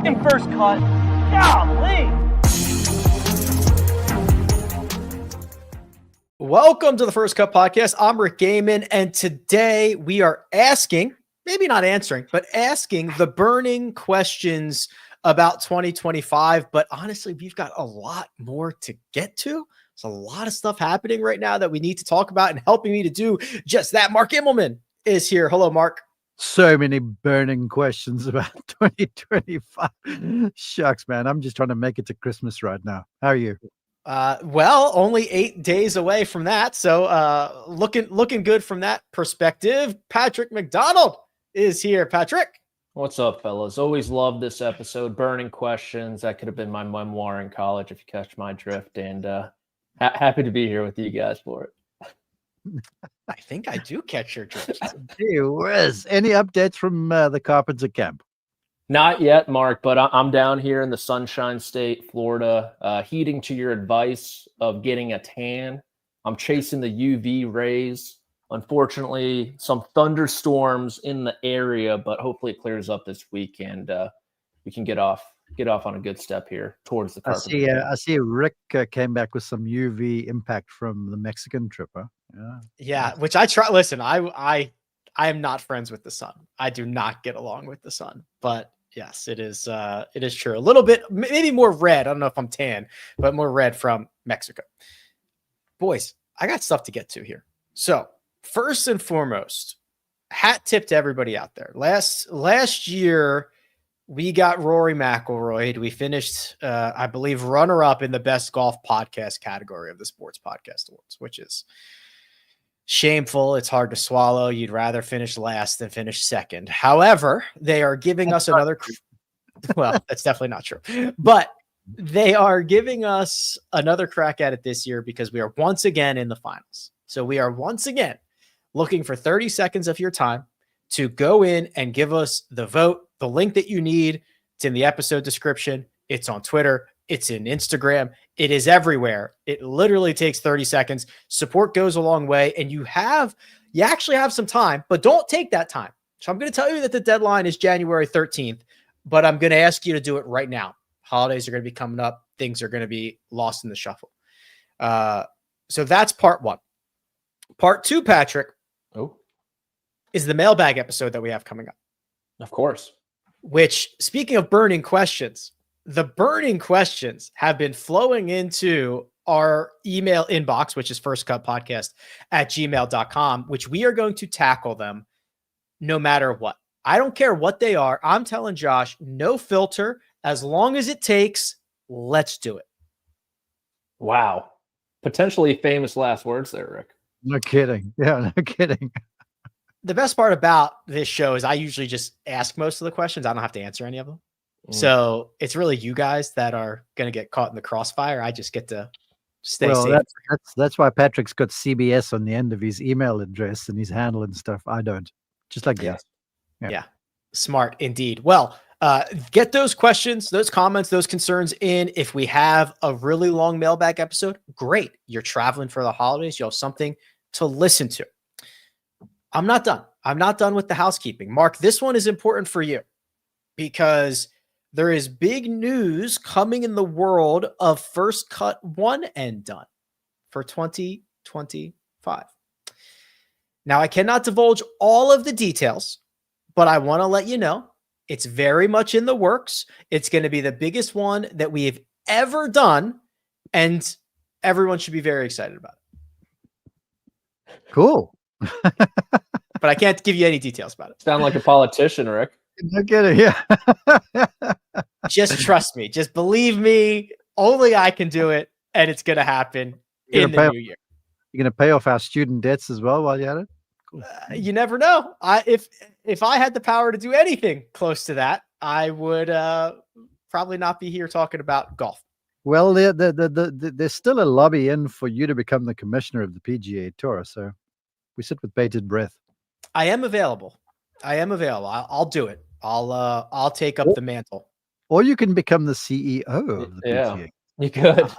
fucking first cut. Golly. Welcome to the First Cut Podcast. I'm Rick Gehman, and today we are asking, maybe not answering, but asking the burning questions about 2025. But honestly, we've got a lot more to get to. There's a lot of stuff happening right now that we need to talk about, and helping me to do just that, Mark Immelman is here. Hello, Mark. So many burning questions about 2025. Shucks, man. I'm just trying to make it to Christmas right now. How are you? Well, only 8 days away from that. So looking good from that perspective. Patrick McDonald is here. Patrick. What's up, fellas? Always love this episode. Burning questions. That could have been my memoir in college, if you catch my drift. And happy to be here with you guys for it. I think I do catch your drift. Gee whiz. Any updates from the Carpenter camp? Not yet, Mark, but I'm down here in the Sunshine State, Florida, heeding to your advice of getting a tan. I'm chasing the UV rays. Unfortunately, some thunderstorms in the area, but hopefully it clears up this week and we can get off on a good step here towards the Carpenter. I see Rick came back with some UV impact from the Mexican trip. Huh? Yeah, which I try. Listen, I am not friends with the sun. I do not get along with the sun, but yes, it is true. A little bit, maybe more red. I don't know if I'm tan, but more red from Mexico. Boys, I got stuff to get to here. So first and foremost, hat tip to everybody out there. Last year, we got Rory McIlroy. We finished, I believe, runner-up in the best golf podcast category of the Sports Podcast Awards, which is shameful. It's hard to swallow. You'd rather finish last than finish second. However, they are giving us another. Well, that's definitely not true, but they are giving us another crack at it this year because we are once again in the finals. So we are once again looking for 30 seconds of your time to go in and give us the vote. The link that you need, it's in the episode description. It's on Twitter. It's in Instagram. It is everywhere. It literally takes 30 seconds. Support goes a long way, and you actually have some time, but don't take that time. So I'm going to tell you that the deadline is January 13th, but I'm going to ask you to do it right now. Holidays are going to be coming up. Things are going to be lost in the shuffle. So that's part one. Part two, Patrick, is the mailbag episode that we have coming up. Of course. Which, speaking of burning questions, the burning questions have been flowing into our email inbox, which is firstcutpodcast@gmail.com, which we are going to tackle them no matter what. I don't care what they are. I'm telling Josh, no filter. As long as it takes, let's do it. Wow. Potentially famous last words there, Rick. No kidding. Yeah, no kidding. The best part about this show is I usually just ask most of the questions. I don't have to answer any of them. So it's really you guys that are going to get caught in the crossfire. I just get to stay safe. That's why Patrick's got CBS on the end of his email address and his handle and stuff. I don't. Just like this. Yeah. Smart indeed. Well, get those questions, those comments, those concerns in. If we have a really long mailbag episode, great. You're traveling for the holidays. You'll have something to listen to. I'm not done. I'm not done with the housekeeping. Mark, this one is important for you because there is big news coming in the world of First Cut One and Done for 2025. Now, I cannot divulge all of the details, but I want to let you know it's very much in the works. It's going to be the biggest one that we have ever done, and everyone should be very excited about it. Cool. But I can't give you any details about it. Sound like a politician, Rick. No kidding. Yeah. Just trust me. Just believe me. Only I can do it, and it's going to happen in the new year. You're going to pay off our student debts as well while you're at it? Cool. You never know. If I had the power to do anything close to that, I would probably not be here talking about golf. Well, there's still a lobby in for you to become the commissioner of the PGA Tour, so we sit with bated breath. I am available. I'll do it. I'll take up the mantle. Or you can become the CEO of the PGA. You could.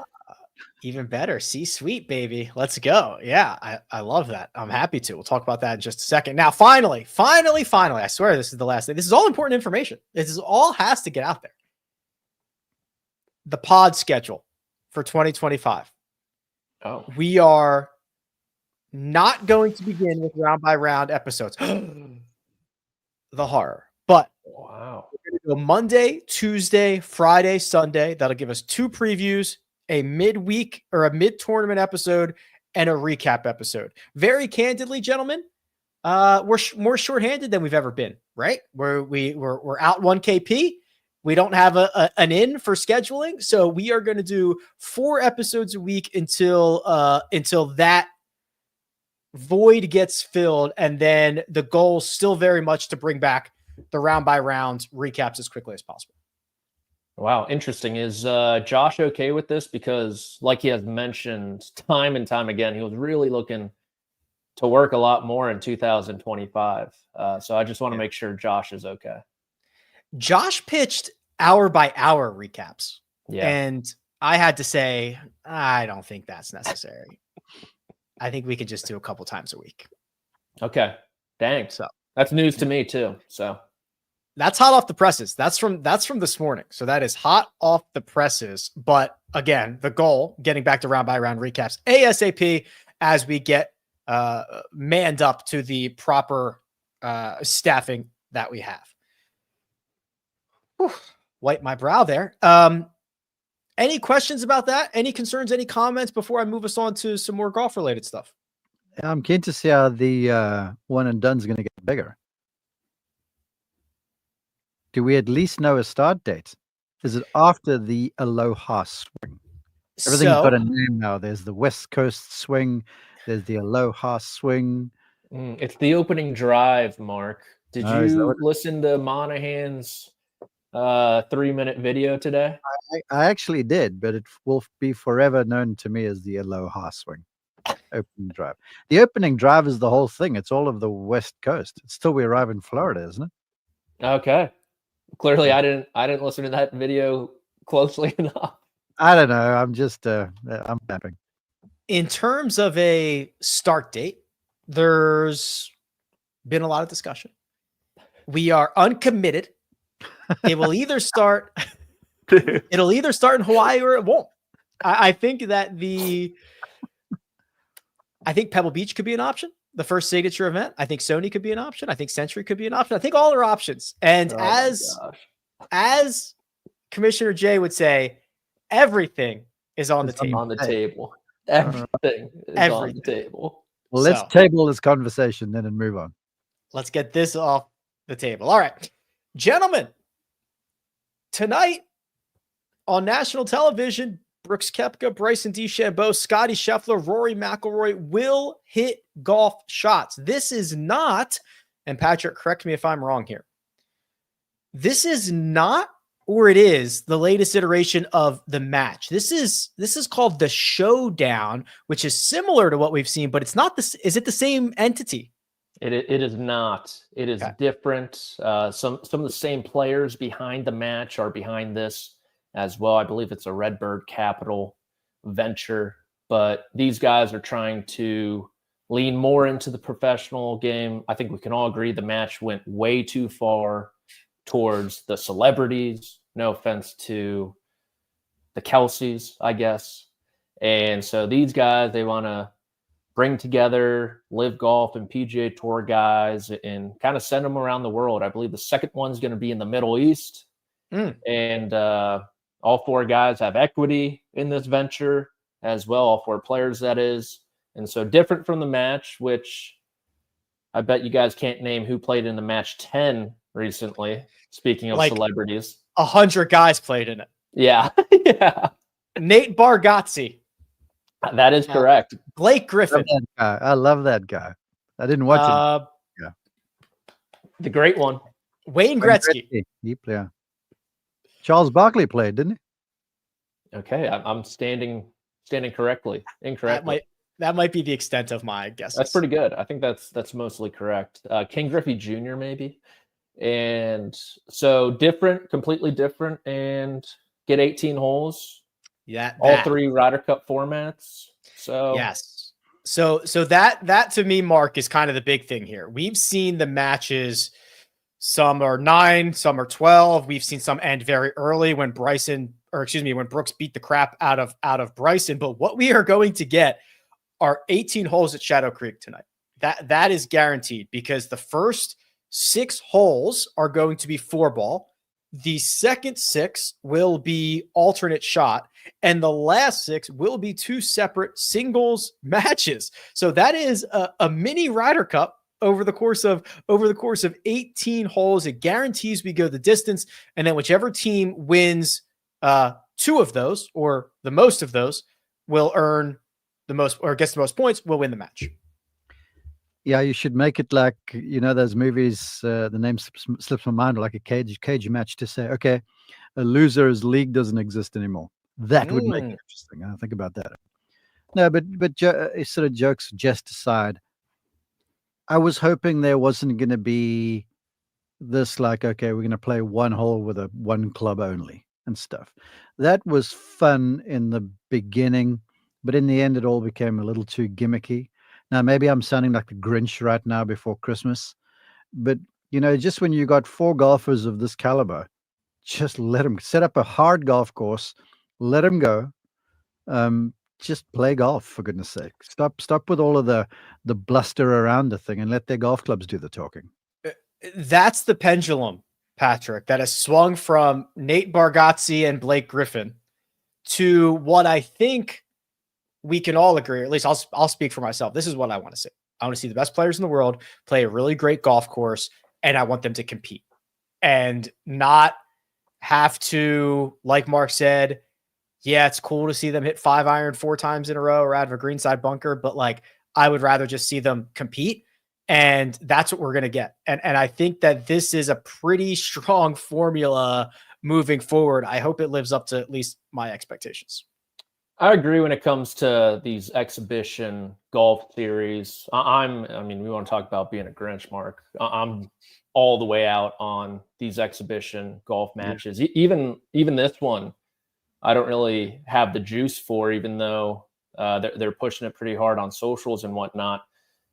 Even better. C-suite, baby. Let's go. Yeah, I love that. I'm happy to. We'll talk about that in just a second. Now, finally, I swear this is the last thing. This is all important information. This is all has to get out there. the pod schedule for 2025. Oh, We are not going to begin with round by round episodes. The horror. But wow. we're going to go Monday, Tuesday, Friday, Sunday. That'll give us 2 previews, a midweek or a mid-tournament episode, and a recap episode. Very candidly, gentlemen, we're more shorthanded than we've ever been, right? We're out 1 KP. We don't have an in for scheduling, so we are going to do 4 episodes a week until that void gets filled, and then the goal still very much to bring back the round by round recaps as quickly as possible. Wow, interesting. Is Josh okay with this? Because, like he has mentioned time and time again, he was really looking to work a lot more in 2025. So I just want to make sure Josh is okay. Josh pitched hour by hour recaps, Yeah. and I had to say, I don't think that's necessary. I think we could just do a couple times a week. Okay. Dang. So that's news to me too. So that's hot off the presses. That's from this morning. So that is hot off the presses. But again, the goal, getting back to round by round recaps ASAP as we get manned up to the proper staffing that we have. Whew, wipe my brow there. Any questions about that? Any concerns, any comments before I move us on to some more golf related stuff? I'm keen to see how the one and done's going to get bigger. Do we at least know a start date? Is it after the Aloha swing? Everything's got a name now. There's the West Coast swing. There's the Aloha swing. It's the opening drive, Mark. Did you listen to Monahan's 3-minute video today? I actually did, but it will be forever known to me as the Aloha swing. Opening drive. The opening drive is the whole thing. It's all of the West Coast. It's till we arrive in Florida, isn't it? Okay. Clearly, I didn't listen to that video closely enough. I don't know. I'm just I'm tapping. In terms of a start date, there's been a lot of discussion. We are uncommitted. It will either start. It'll either start in Hawaii or it won't. I think that I think Pebble Beach could be an option. The first signature event. I think Sony could be an option. I think Century could be an option. I think all are options. And as Commissioner Jay would say, everything is on the table. On the table. Everything is on the table. Well, let's table this conversation then and move on. Let's get this off the table. All right, gentlemen, tonight on national television, Brooks Koepka, Bryson DeChambeau, Scotty Scheffler, Rory McIlroy will hit golf shots. This is not, and Patrick, correct me if I'm wrong here, this is not, or it is, the latest iteration of the match. This is called the Showdown, which is similar to what we've seen, but it's not this. Is it the same entity? It is not. It is different. Some of the same players behind the match are behind this as well. I believe it's a Redbird Capital venture, but these guys are trying to lean more into the professional game. I think we can all agree the match went way too far towards the celebrities. No offense to the Kelseys, I guess. And so these guys, they want to bring together Live Golf and PGA Tour guys and kind of send them around the world. I believe the second one's going to be in the Middle East. And all 4 guys have equity in this venture as well, all 4 players, that is. And so different from the match, which I bet you guys can't name who played in the match 10 recently. Speaking of celebrities. 100 guys played in it. Yeah. Yeah. Nate Bargatze. That is correct. Blake Griffin. I love that guy. I didn't watch it. Yeah. The great one. Wayne Gretzky. Yeah. Charles Barkley played, didn't he? Okay, I'm standing correctly. Incorrectly. That might be the extent of my guess. That's pretty good. I think that's mostly correct. King Griffey Jr. maybe. And so different, completely different, and get 18 holes. Yeah. All 3 Ryder Cup formats. So yes. So that to me, Mark, is kind of the big thing here. We've seen the matches. Some are 9, some are 12. We've seen some end very early when Bryson when Brooks beat the crap out of Bryson. But what we are going to get are 18 holes at Shadow Creek tonight. That is guaranteed, because the first 6 holes are going to be 4-ball. The second 6 will be alternate shot, and the last 6 will be 2 separate singles matches. So that is a mini Ryder Cup over the course of 18 holes. It guarantees we go the distance, and then whichever team wins 2 of those, or the most of those, will earn the most, or gets the most points, will win the match. Yeah, you should make it like, those movies, the name slips my mind, like a cage match, to say, okay, a loser's league doesn't exist anymore. That would make it interesting. I think about that. No, but sort of jokes just aside, I was hoping there wasn't going to be this, like, okay, we're going to play 1 hole with a 1 club only and stuff. That was fun in the beginning, but in the end, it all became a little too gimmicky. Now, maybe I'm sounding like the Grinch right now before Christmas, but, just when you got 4 golfers of this caliber, just let them set up a hard golf course, let them go. Just play golf, for goodness sake. Stop with all of the bluster around the thing and let their golf clubs do the talking. That's the pendulum, Patrick, that has swung from Nate Bargatze and Blake Griffin to what I think we can all agree, or at least I'll speak for myself. This is what I want to see. I want to see the best players in the world play a really great golf course, and I want them to compete and not have to, like Mark said, yeah, it's cool to see them hit 5-iron 4 times in a row or out of a greenside bunker, but like, I would rather just see them compete, and that's what we're going to get. And I think that this is a pretty strong formula moving forward. I hope it lives up to at least my expectations. I agree when it comes to these exhibition golf series. We want to talk about being a Grinch, Mark. I'm all the way out on these exhibition golf matches. Even this one, I don't really have the juice for, even though they're pushing it pretty hard on socials and whatnot.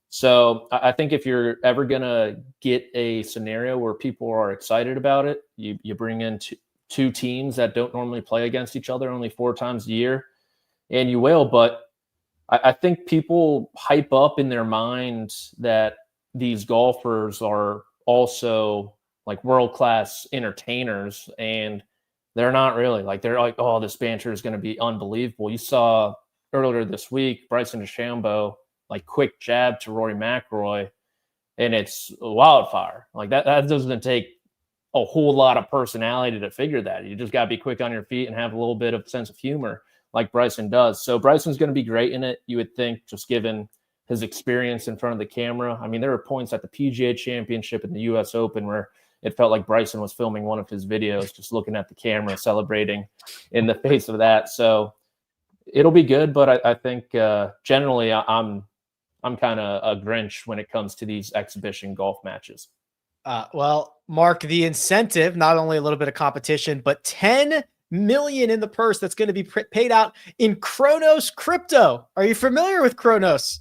So I think if you're ever going to get a scenario where people are excited about it, you bring in two teams that don't normally play against each other only 4 times a year. And you will, but I think people hype up in their mind that these golfers are also like world-class entertainers, and they're not really. Like, they're like, oh, this banter is going to be unbelievable. You saw earlier this week, Bryson DeChambeau, like, quick jab to Rory McIlroy, and it's a wildfire. Like, that doesn't take a whole lot of personality to figure that. You just got to be quick on your feet and have a little bit of sense of humor, like Bryson does. So Bryson's going to be great in it, you would think, just given his experience in front of the camera. I mean, there were points at the PGA Championship and the U.S. Open where it felt like Bryson was filming one of his videos, just looking at the camera, celebrating in the face of that. So it'll be good, but I think generally I'm kind of a Grinch when it comes to these exhibition golf matches. Well, Mark, the incentive, not only a little bit of competition, but $10 million in the purse that's going to be paid out in Kronos crypto. Are you familiar with Kronos?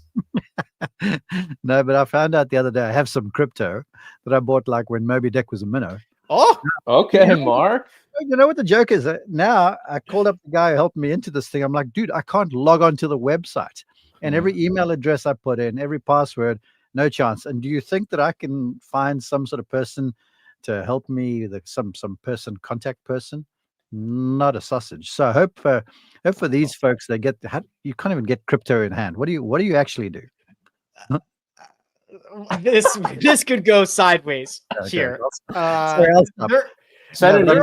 No, but I found out the other day I have some crypto that I bought like when Moby Dick was a minnow. Oh, okay, Mark. You know what the joke is? Now I called up the guy who helped me into this thing. I'm like, dude, I can't log on to the website. And every email address I put in, every password, no chance. And do you think that I can find some sort of person to help me, some person, contact person? Not a sausage. So I hope for these folks, they get. You can't even get crypto in hand. What do you actually do? This could go sideways here. There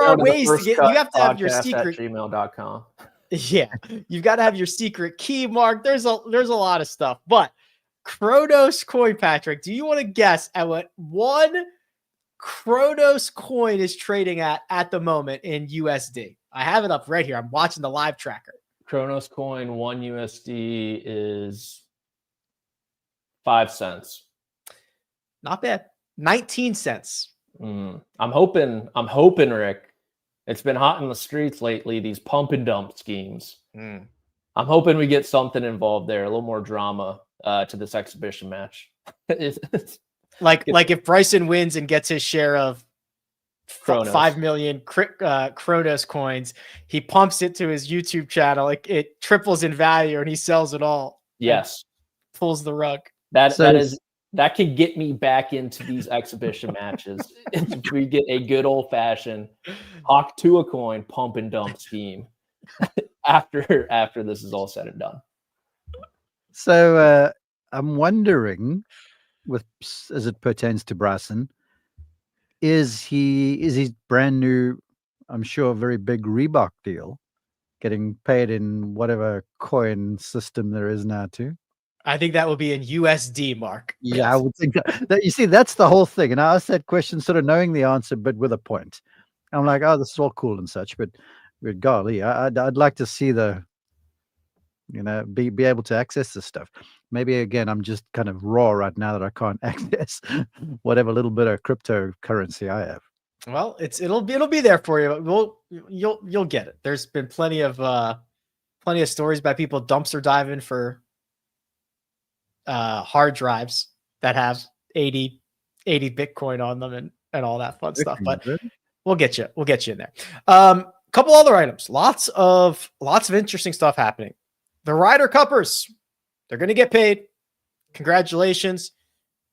are ways to get. You have to have your secret. @gmail.com. Yeah, you've got to have your secret key, Mark. There's a lot of stuff, but Kronos coin, Patrick. Do you want to guess at what one Kronos coin is trading at the moment in USD? I have it up right here. I'm watching the live tracker. Kronos coin 1 USD is 5 cents. Not bad. 19 cents. I'm hoping, Rick. It's been hot in the streets lately, these pump and dump schemes. I'm hoping we get something involved there, a little more drama to this exhibition match. Like if Bryson wins and gets his share of Kronos. 5 million Kronos coins. He pumps it to his YouTube channel. It triples in value, and he sells it all. Yes, pulls the rug. That could get me back into these exhibition matches if we get a good old fashioned hawk to a coin pump and dump scheme after this is all said and done. So I'm wondering, as it pertains to Bryson, is his brand new, I'm sure, very big Reebok deal getting paid in whatever coin system there is now too? I think that will be in USD, Mark. Yeah, yes. I would think that. You see, that's the whole thing. And I asked that question sort of knowing the answer, but with a point. I'm like, oh, this is all cool and such, but golly, I'd like to see be able to access this stuff. Maybe again, I'm just kind of raw right now that I can't access whatever little bit of cryptocurrency I have. Well, it'll be there for you. You'll get it. There's been plenty of stories about people dumpster diving for hard drives that have 80 Bitcoin on them and all that fun stuff. But we'll get you in there. Couple other items. Lots of interesting stuff happening. The Ryder Cuppers, they're going to get paid. Congratulations.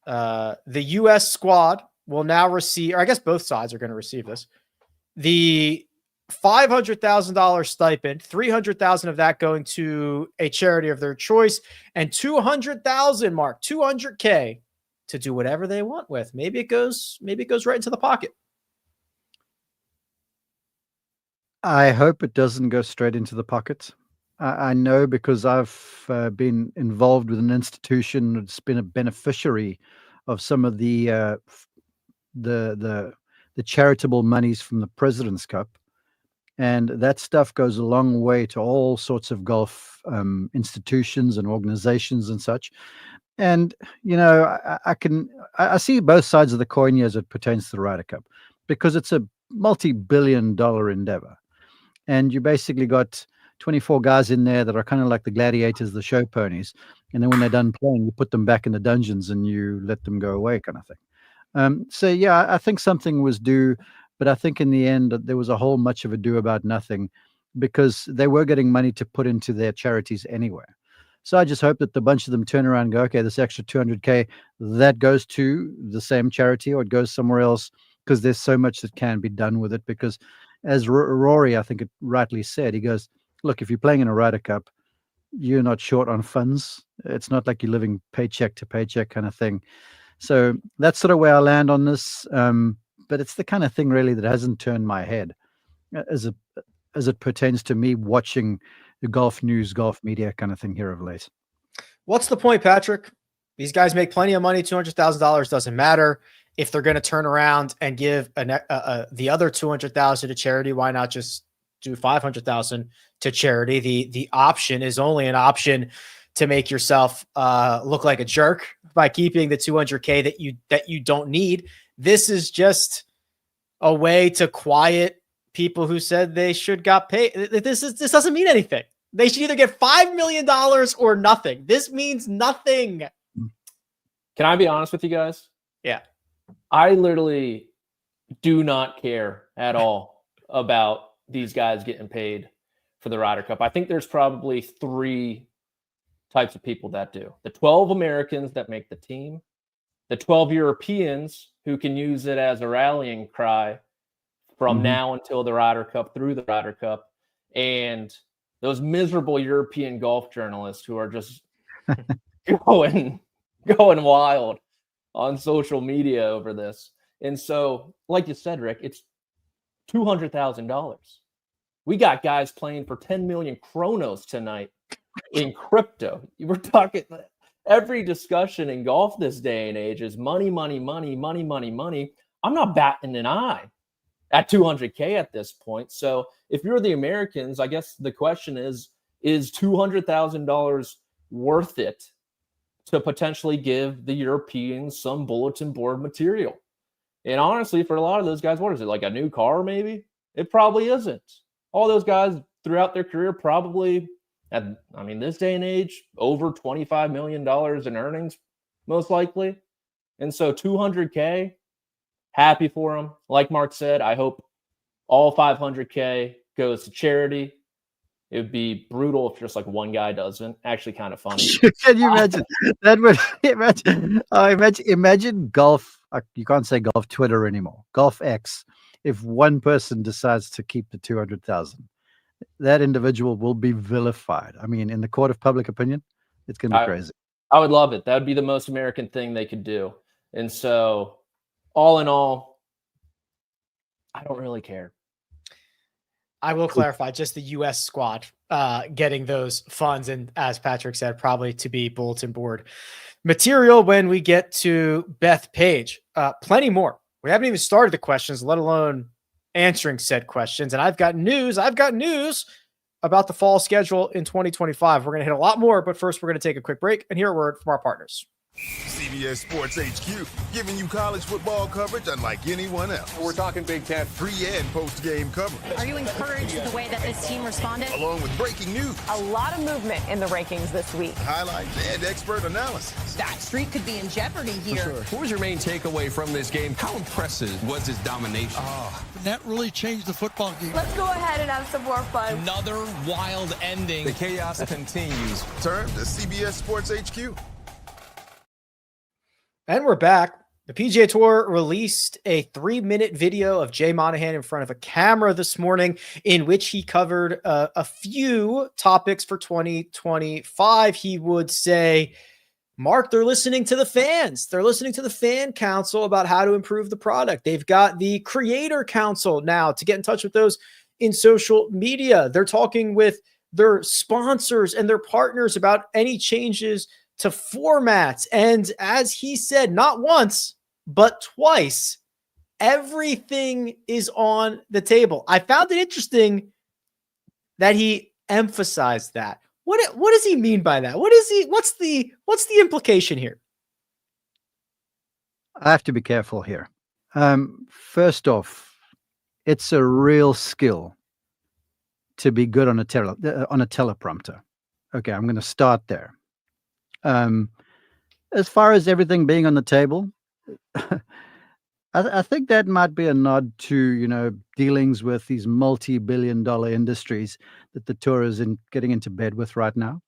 The U.S. squad will now receive, or I guess both sides are going to receive this, the $500,000 stipend, $300,000 of that going to a charity of their choice, and $200,000, Mark, $200K to do whatever they want with. Maybe it goes right into the pocket. I hope it doesn't go straight into the pocket. I know, because I've been involved with an institution that's been a beneficiary of some of the charitable monies from the President's Cup. And that stuff goes a long way to all sorts of golf institutions and organizations and such. And, I see both sides of the coin as it pertains to the Ryder Cup, because it's a multi-billion-dollar endeavor. And you basically got 24 guys in there that are kind of like the gladiators, the show ponies. And then when they're done playing, you put them back in the dungeons and you let them go away, kind of thing. So, yeah, I think something was due. But I think in the end, there was a whole much of ado about nothing, because they were getting money to put into their charities anyway. So I just hope that the bunch of them turn around and go, okay, this extra $200K, that goes to the same charity or it goes somewhere else, because there's so much that can be done with it. Because as Rory, I think it rightly said, he goes, look, if you're playing in a Ryder Cup, you're not short on funds. It's not like you're living paycheck to paycheck kind of thing. So that's sort of where I land on this. But it's the kind of thing really that hasn't turned my head as it pertains to me watching the golf news, golf media kind of thing here of late. What's the point, Patrick? These guys make plenty of money. $200,000 doesn't matter. If they're going to turn around and give the other $200,000 to charity, why not just do $500,000 to charity? The option is only an option to make yourself look like a jerk by keeping the $200K that you don't need. This is just a way to quiet people who said they should got paid. This doesn't mean anything. They should either get $5 million or nothing. This means nothing. Can I be honest with you guys? Yeah. I literally do not care at all about these guys getting paid for the Ryder Cup. I think there's probably 3 types of people that do. The 12 Americans that make the team, the 12 Europeans who can use it as a rallying cry from now until the Ryder Cup, through the Ryder Cup, and those miserable European golf journalists who are just going wild on social media over this. And so, like you said, Rick, it's $200,000. We got guys playing for 10 million Kronos tonight in crypto. We're talking, every discussion in golf this day and age is money, money, money, money, money, money. I'm not batting an eye at $200K at this point. So if you're the Americans, I guess the question is $200,000 worth it to potentially give the Europeans some bulletin board material? And honestly, for a lot of those guys, what is it, like a new car maybe? It probably isn't. All those guys throughout their career probably had, this day and age, over $25 million in earnings, most likely. And so $200K Happy for him. Like Mark said, I hope all 500K goes to charity. It would be brutal if just like one guy doesn't. Actually, kind of funny. Can you imagine? That would imagine golf. You can't say golf Twitter anymore. Golf X. If one person decides to keep the 200,000, that individual will be vilified. I mean, in the court of public opinion, it's going to be crazy. I would love it. That would be the most American thing they could do. And so, all in all, I don't really care. I will clarify just the U.S. squad getting those funds. And as Patrick said, probably to be bulletin board material when we get to Beth Page. Plenty more. We haven't even started the questions, let alone answering said questions. And I've got news about the fall schedule in 2025. We're going to hit a lot more, but first we're going to take a quick break and hear a word from our partners. CBS Sports HQ, giving you college football coverage unlike anyone else. We're talking Big Ten. Pre- and post-game coverage. Are you encouraged with the way that this team responded? Along with breaking news. A lot of movement in the rankings this week. Highlights and expert analysis. That streak could be in jeopardy here. Sure. What was your main takeaway from this game? How impressive was his domination? That really changed the football game. Let's go ahead and have some more fun. Another wild ending. The chaos continues. Turn to CBS Sports HQ. And we're back. The PGA Tour released a 3-minute video of Jay Monahan in front of a camera this morning in which he covered a few topics for 2025. He would say, Mark, they're listening to the fans. They're listening to the fan council about how to improve the product. They've got the creator council now to get in touch with those in social media. They're talking with their sponsors and their partners about any changes to formats. And as he said, not once, but twice, everything is on the table. I found it interesting that he emphasized that. What does he mean by that? What's the implication here? I have to be careful here. First off, it's a real skill to be good on a teleprompter. Okay, I'm going to start there. As far as everything being on the table, I think that might be a nod to, dealings with these multi-billion-dollar industries that the tour is getting into bed with right now.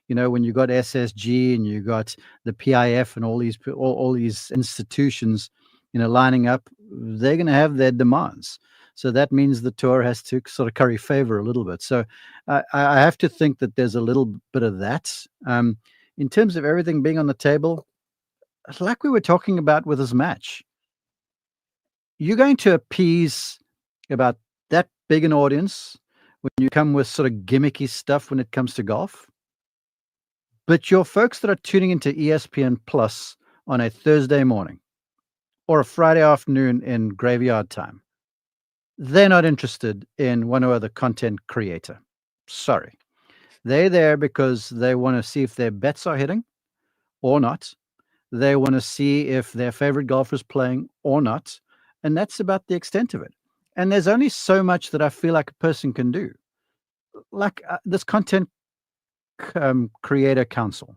When you got SSG and you got the PIF and all these institutions, lining up, they're going to have their demands. So that means the tour has to sort of curry favor a little bit. So I have to think that there's a little bit of that. In terms of everything being on the table, like we were talking about with this match, you're going to appease about that big an audience when you come with sort of gimmicky stuff when it comes to golf. But your folks that are tuning into ESPN Plus on a Thursday morning or a Friday afternoon in graveyard time, they're not interested in one or other content creator. Sorry. They're there because they want to see if their bets are hitting or not. They want to see if their favorite golfer is playing or not. And that's about the extent of it. And there's only so much that I feel like a person can do. Like this content creator council.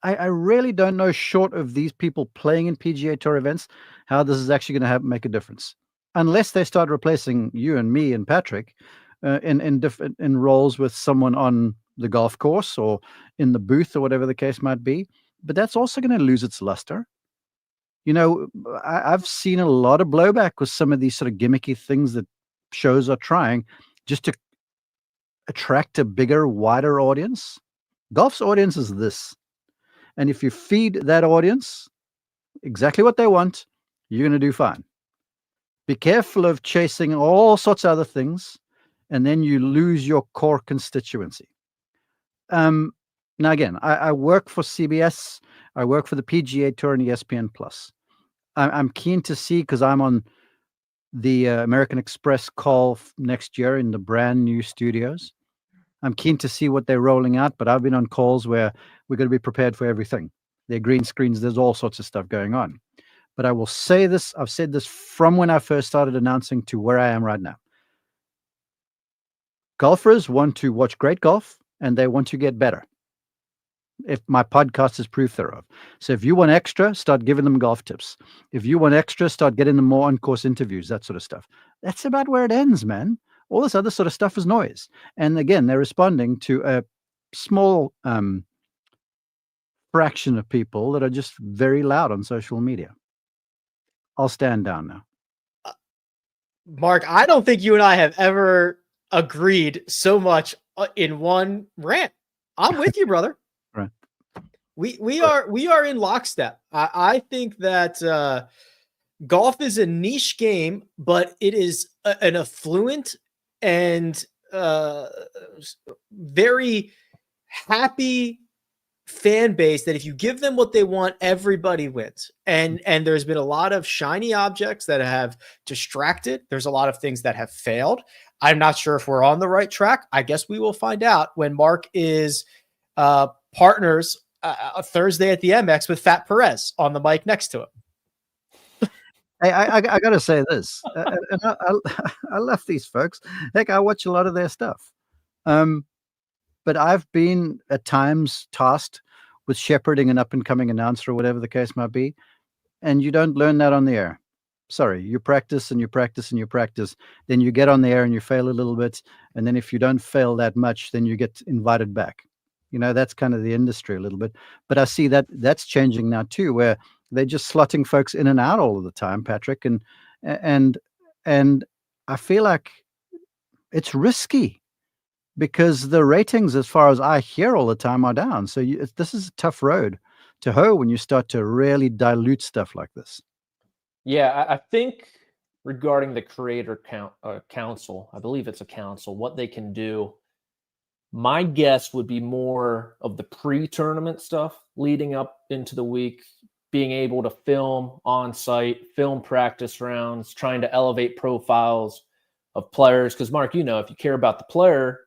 I really don't know, short of these people playing in PGA Tour events, how this is actually going to make a difference. Unless they start replacing you and me and Patrick in roles with someone on the golf course or in the booth or whatever the case might be. But that's also going to lose its luster. I've seen a lot of blowback with some of these sort of gimmicky things that shows are trying just to attract a bigger, wider audience. Golf's audience is this. And if you feed that audience exactly what they want, you're going to do fine. Be careful of chasing all sorts of other things, and then you lose your core constituency. Now, again, I work for CBS. I work for the PGA Tour and ESPN Plus. I'm keen to see, because I'm on the American Express call next year in the brand new studios. I'm keen to see what they're rolling out, but I've been on calls where we're going to be prepared for everything. There are green screens. There's all sorts of stuff going on. But I will say this. I've said this from when I first started announcing to where I am right now. Golfers want to watch great golf, and they want to get better. If my podcast is proof thereof. So if you want extra, start giving them golf tips. If you want extra, start getting them more on-course interviews, that sort of stuff. That's about where it ends, man. All this other sort of stuff is noise. And again, they're responding to a small fraction of people that are just very loud on social media. I'll stand down now. Mark, I don't think you and I have ever agreed so much in one rant. I'm with you, brother. Right. We are in lockstep. I think that golf is a niche game, but it is an affluent and very happy fan base that if you give them what they want, everybody wins. And there's been a lot of shiny objects that have distracted. There's a lot of things that have failed. I'm not sure if we're on the right track. I guess we will find out when Mark is partners Thursday at the MX with Fat Perez on the mic next to him. Hey, I got to say this. And I love these folks. Heck, I watch a lot of their stuff. But I've been at times tasked with shepherding an up-and-coming announcer or whatever the case might be, and you don't learn that on the air. Sorry, you practice and you practice and you practice. Then you get on the air and you fail a little bit, and then if you don't fail that much, then you get invited back. You know, that's kind of the industry a little bit. But I see that that's changing now too, where they're just slotting folks in and out all of the time, Patrick, and I feel like it's risky. Because the ratings, as far as I hear all the time, are down. So this is a tough road to hoe when you start to really dilute stuff like this. Yeah, I think regarding the Creator Council, I believe it's a council, what they can do, my guess would be more of the pre-tournament stuff leading up into the week, being able to film on site, film practice rounds, trying to elevate profiles of players. Because, Mark, you know, if you care about the player,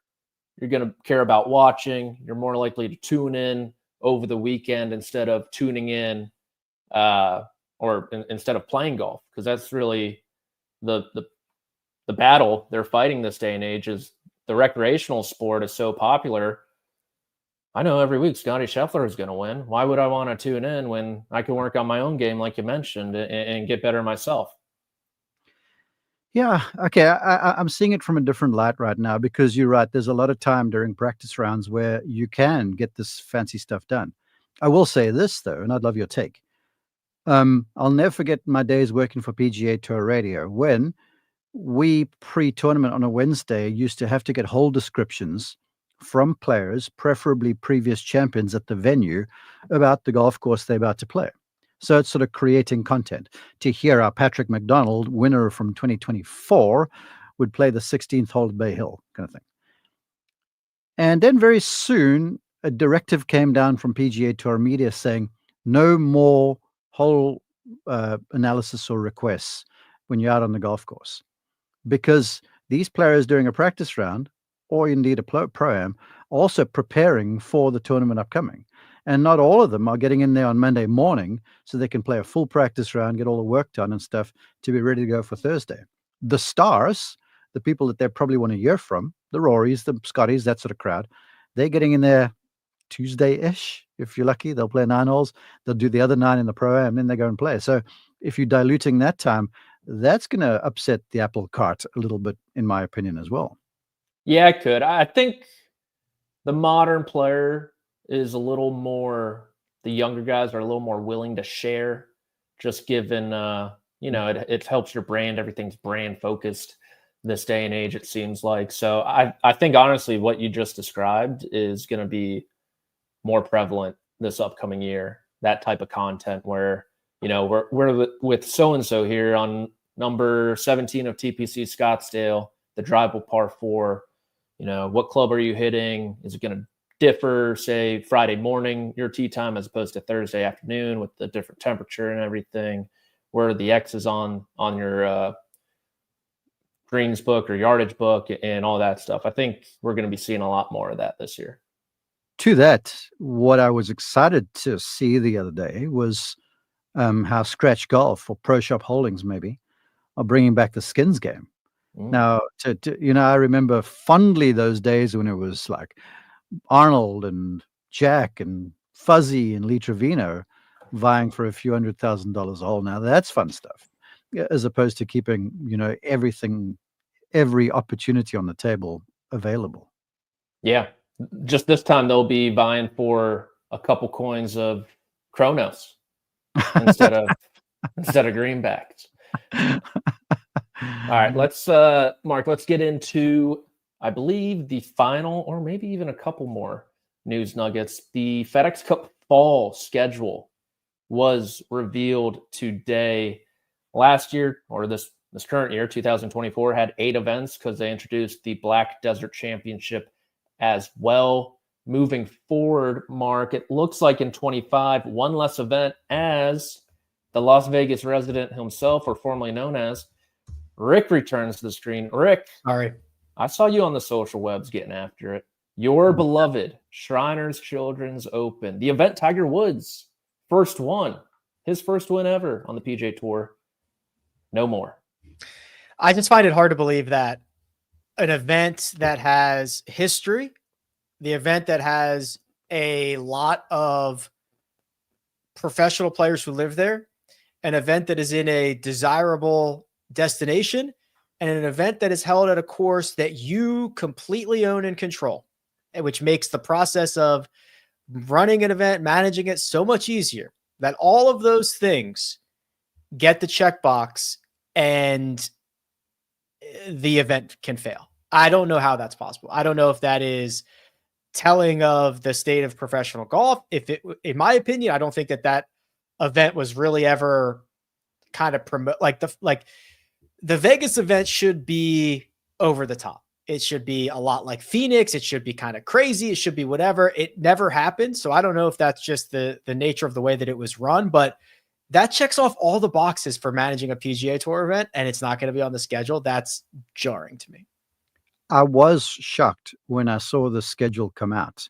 you're going to care about watching. You're more likely to tune in over the weekend instead of tuning in instead of playing golf, because that's really the battle they're fighting this day and age. Is the recreational sport is so popular. I know every week Scotty Scheffler is going to win. Why would I want to tune in when I can work on my own game, like you mentioned, and get better myself? Yeah, okay. I'm seeing it from a different light right now, because you're right. There's a lot of time during practice rounds where you can get this fancy stuff done. I will say this, though, and I'd love your take. I'll never forget my days working for PGA Tour Radio when we pre-tournament on a Wednesday used to have to get hole descriptions from players, preferably previous champions at the venue, about the golf course they're about to play. So it's sort of creating content. To hear how Patrick McDonald, winner from 2024, would play the 16th hole at Bay Hill, kind of thing. And then very soon, a directive came down from PGA Tour media saying no more hole analysis or requests when you're out on the golf course. Because these players during a practice round, or indeed a pro-am, also preparing for the tournament upcoming. And not all of them are getting in there on Monday morning so they can play a full practice round, get all the work done and stuff to be ready to go for Thursday. The stars, the people that they probably want to hear from, the Rorys, the Scotties, that sort of crowd, they're getting in there Tuesday-ish. If you're lucky, they'll play 9 holes. They'll do the other 9 in the pro-am, then they go and play. So if you're diluting that time, that's going to upset the apple cart a little bit, in my opinion, as well. Yeah, it could. I think the modern player is a little more, the younger guys are a little more willing to share, just given, it helps your brand. Everything's brand focused this day and age, it seems like. So I think, honestly, what you just described is going to be more prevalent this upcoming year, that type of content where, we're with so-and-so here on number 17 of TPC Scottsdale, the drivable par 4. What club are you hitting? Is it going to differ, say, Friday morning, your tee time, as opposed to Thursday afternoon with the different temperature and everything? Where are the X's on your greens book or yardage book and all that stuff? I think we're going to be seeing a lot more of that this year. To that, what I was excited to see the other day was how Scratch Golf, or Pro Shop Holdings maybe, are bringing back the skins game. Now, I remember fondly those days when it was like Arnold and Jack and Fuzzy and Lee Trevino vying for a few $100,000 a hole. Now that's fun stuff, as opposed to keeping, every opportunity on the table available. Yeah. Just this time they'll be vying for a couple coins of Kronos instead of greenbacks. All right, let's Mark, let's get into, I believe, the final or maybe even a couple more news nuggets. The FedEx Cup fall schedule was revealed today. Last year, or this current year, 2024, had 8 events because they introduced the Black Desert Championship as well. Moving forward, Mark, it looks like in 25, one less event, as the Las Vegas resident himself, or formerly known as, Rick, returns to the screen. Rick, Sorry. I saw you on the social webs getting after it. Your beloved Shriners Children's Open, the event Tiger Woods first won, his first win ever on the PGA Tour. No more. I just find it hard to believe that an event that has history, the event that has a lot of professional players who live there, an event that is in a desirable destination, and an event that is held at a course that you completely own and control, which makes the process of running an event, managing it so much easier, that all of those things get the checkbox and the event can fail. I don't know how that's possible. I don't know if that is telling of the state of professional golf. In my opinion, I don't think that event was really ever kind of the Vegas event should be over the top. It should be a lot like Phoenix. It should be kind of crazy. It should be whatever. It never happened. So I don't know if that's just the nature of the way that it was run, but that checks off all the boxes for managing a PGA Tour event, and it's not going to be on the schedule. That's jarring to me. I was shocked when I saw the schedule come out.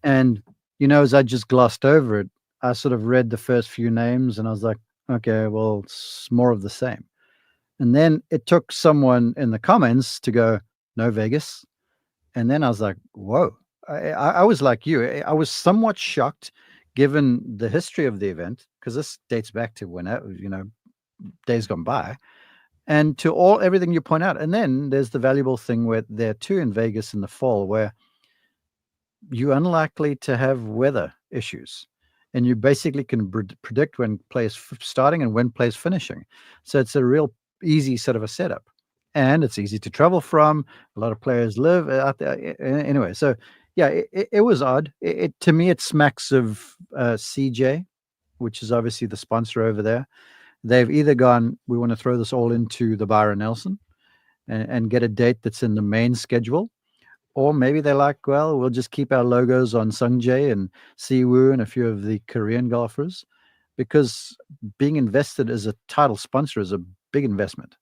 And, as I just glossed over it, I sort of read the first few names and I was like, okay, well, it's more of the same. And then it took someone in the comments to go, no Vegas. And then I was like, whoa. I was like you. I was somewhat shocked given the history of the event, because this dates back to when, days gone by, and to everything you point out. And then there's the valuable thing where there are 2 in Vegas in the fall where you're unlikely to have weather issues. And you basically can predict when play's starting and when play's finishing. So it's a real easy sort of a setup. And it's easy to travel from. A lot of players live out there. Anyway, so yeah, it was odd. To me, it smacks of CJ, which is obviously the sponsor over there. They've either gone, we want to throw this all into the Byron Nelson and get a date that's in the main schedule. Or maybe they're like, well, we'll just keep our logos on Sungjae and Siwoo and a few of the Korean golfers, because being invested as a title sponsor is a big investment.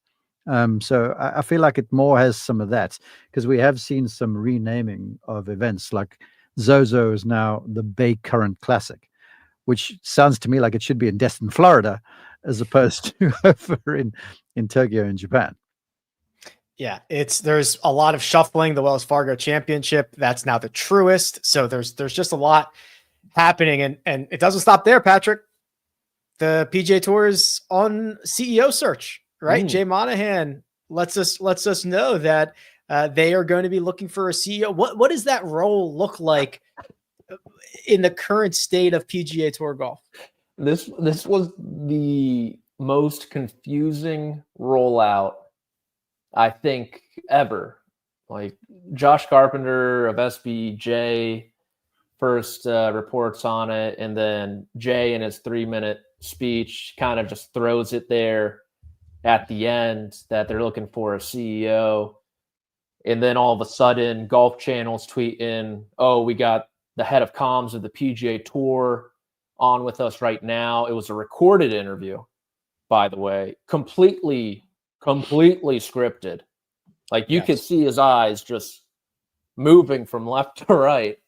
So I feel like it more has some of that, because we have seen some renaming of events, like Zozo is now the Bay Current Classic, which sounds to me like it should be in Destin, Florida, as opposed to over in Tokyo in Japan. Yeah, there's a lot of shuffling. The Wells Fargo Championship, that's now the Truist. So there's just a lot happening, and it doesn't stop there, Patrick. The PGA Tour is on CEO search, right? Jay Monahan lets us know that they are going to be looking for a CEO. What does that role look like in the current state of PGA Tour golf? This was the most confusing rollout, I think, ever. Like, Josh Carpenter of SBJ first reports on it, and then Jay in his 3-minute speech kind of just throws it there at the end that they're looking for a CEO. And then all of a sudden, Golf Channel's tweeting, oh, we got the head of comms of the PGA Tour on with us right now. It was a recorded interview, by the way, completely scripted. Like, you could see his eyes just moving from left to right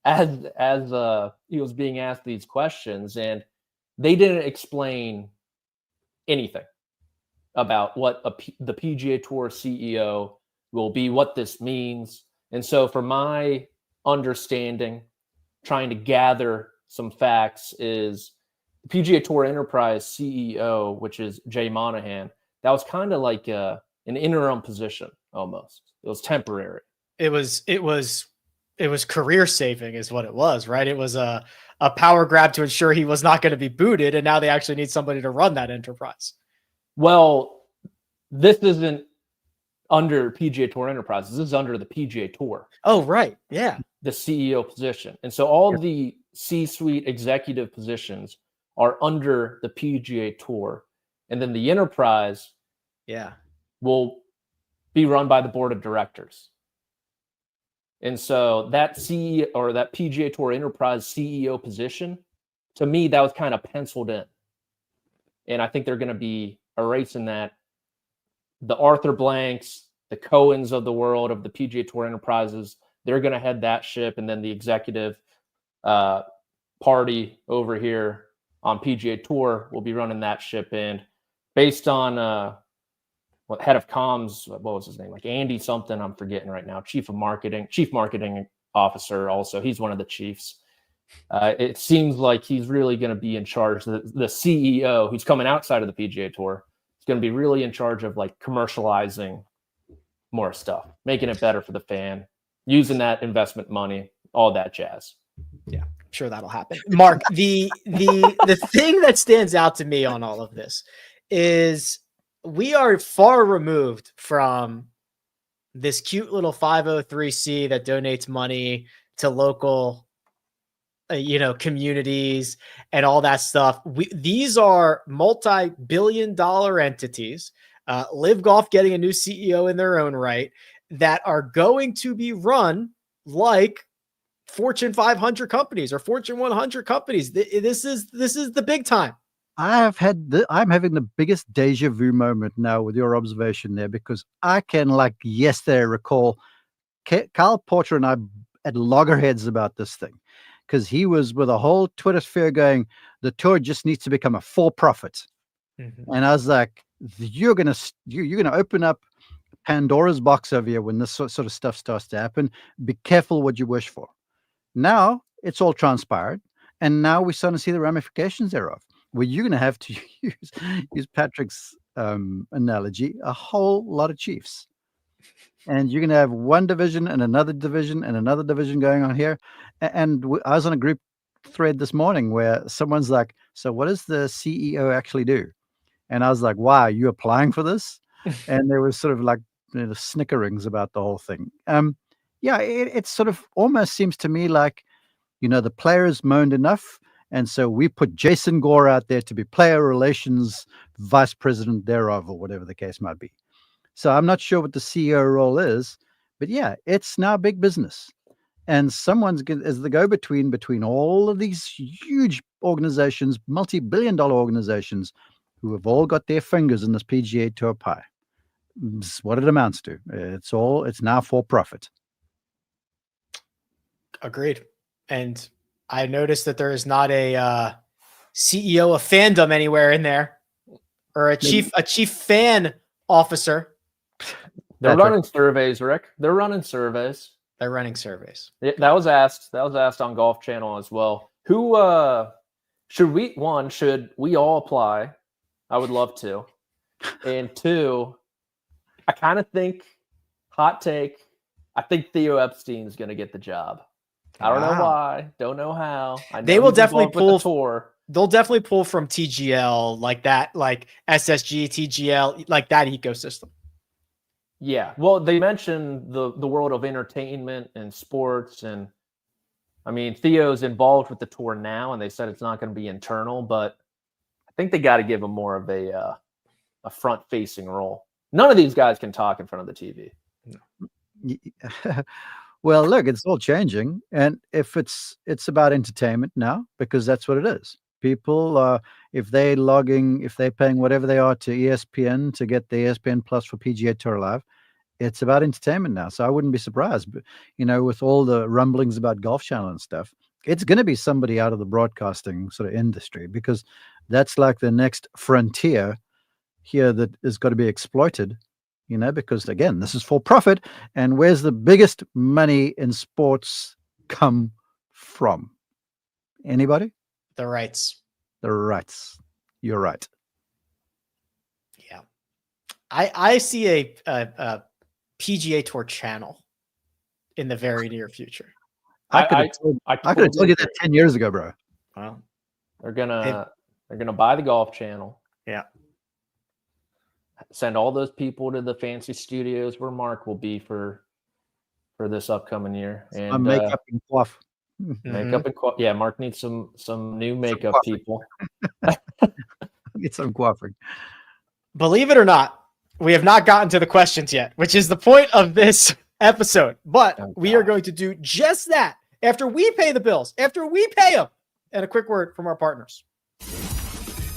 as he was being asked these questions, and they didn't explain anything about what the PGA Tour CEO will be, what this means. And so, from my understanding, trying to gather some facts is the PGA Tour Enterprise CEO, which is Jay Monahan. That was kind of like an interim position almost. It was temporary. It was career saving is what it was, right? It was a power grab to ensure he was not going to be booted, and now they actually need somebody to run that enterprise. Well, this isn't under PGA Tour Enterprises. This is under the PGA Tour. Oh, right. Yeah. The CEO position. And so all the C-suite executive positions are under the PGA Tour. And then the enterprise will be run by the board of directors. And so that CEO or that PGA Tour Enterprise CEO position, to me, that was kind of penciled in. And I think they're going to be erasing that. The Arthur Blanks, the Cohens of the world of the PGA Tour Enterprises, they're going to head that ship. And then the executive party over here on PGA Tour will be running that ship. And based on what head of comms, what was his name? Like Andy something, I'm forgetting right now. Chief marketing officer also. He's one of the chiefs. It seems like he's really going to be in charge. The CEO, who's coming outside of the PGA Tour, is going to be really in charge of like commercializing more stuff, making it better for the fan, using that investment money, all that jazz. Yeah, I'm sure that'll happen. Mark, the thing that stands out to me on all of this is we are far removed from this cute little 503c that donates money to local communities and all that stuff. These are multi-billion-dollar entities, Live Golf getting a new CEO in their own right, that are going to be run like Fortune 500 companies or Fortune 100 companies. This is the big time. I'm having the biggest deja vu moment now with your observation there, because I can, like yesterday, recall Kyle Porter and I at loggerheads about this thing, because he was with a whole Twitter sphere going, the tour just needs to become a for-profit. Mm-hmm. And I was like, you're gonna open up Pandora's box over here when this sort of stuff starts to happen. Be careful what you wish for. Now it's all transpired, and now we're starting to see the ramifications thereof, where you're going to have to use Patrick's analogy, a whole lot of chiefs. And you're going to have one division and another division and another division going on here. And I was on a group thread this morning where someone's like, so what does the CEO actually do? And I was like, wow, are you applying for this? And there was sort of like snickerings about the whole thing. It sort of almost seems to me like, the players moaned enough. And so we put Jason Gore out there to be player relations vice president thereof, or whatever the case might be. So I'm not sure what the CEO role is, but yeah, it's now big business. And someone's as the go-between between all of these huge organizations, multi-billion-dollar organizations, who have all got their fingers in this PGA Tour pie. It's what it amounts to. It's now for profit. Agreed. And I noticed that there is not a CEO of fandom anywhere in there, or a chief fan officer. They're running surveys, Rick. They're running surveys. They're running surveys. That was asked on Golf Channel as well. Who should we all apply? I would love to. And two, I kind of think, hot take, I think Theo Epstein is going to get the job. I don't know why. Don't know how. They will definitely pull tour. They'll definitely pull from TGL like that, like SSG, TGL, like that ecosystem. Yeah. Well, they mentioned the world of entertainment and sports, and I mean, Theo's involved with the tour now, and they said it's not going to be internal, but I think they got to give him more of a front-facing role. None of these guys can talk in front of the TV. No. Well, look, it's all changing, and if it's about entertainment now, because that's what it is. People, if they're paying whatever they are to ESPN to get the ESPN Plus for PGA Tour Live, it's about entertainment now. So I wouldn't be surprised, but with all the rumblings about Golf Channel and stuff, it's going to be somebody out of the broadcasting sort of industry, because that's like the next frontier here that has got to be exploited. Because again, this is for profit. And where's the biggest money in sports come from? Anybody? The rights. The rights. You're right. Yeah. I see a PGA Tour channel in the very near future. I could have told you that 10 years ago, bro. Well, they're gonna buy the Golf Channel. Yeah. Send all those people to the fancy studios where Mark will be for this upcoming year. And makeup and coif. Makeup and coif. Yeah, Mark needs some new makeup people. Get some coiffing. Believe it or not, we have not gotten to the questions yet, which is the point of this episode. But we are going to do just that after we pay the bills, after we pay them. And a quick word from our partners.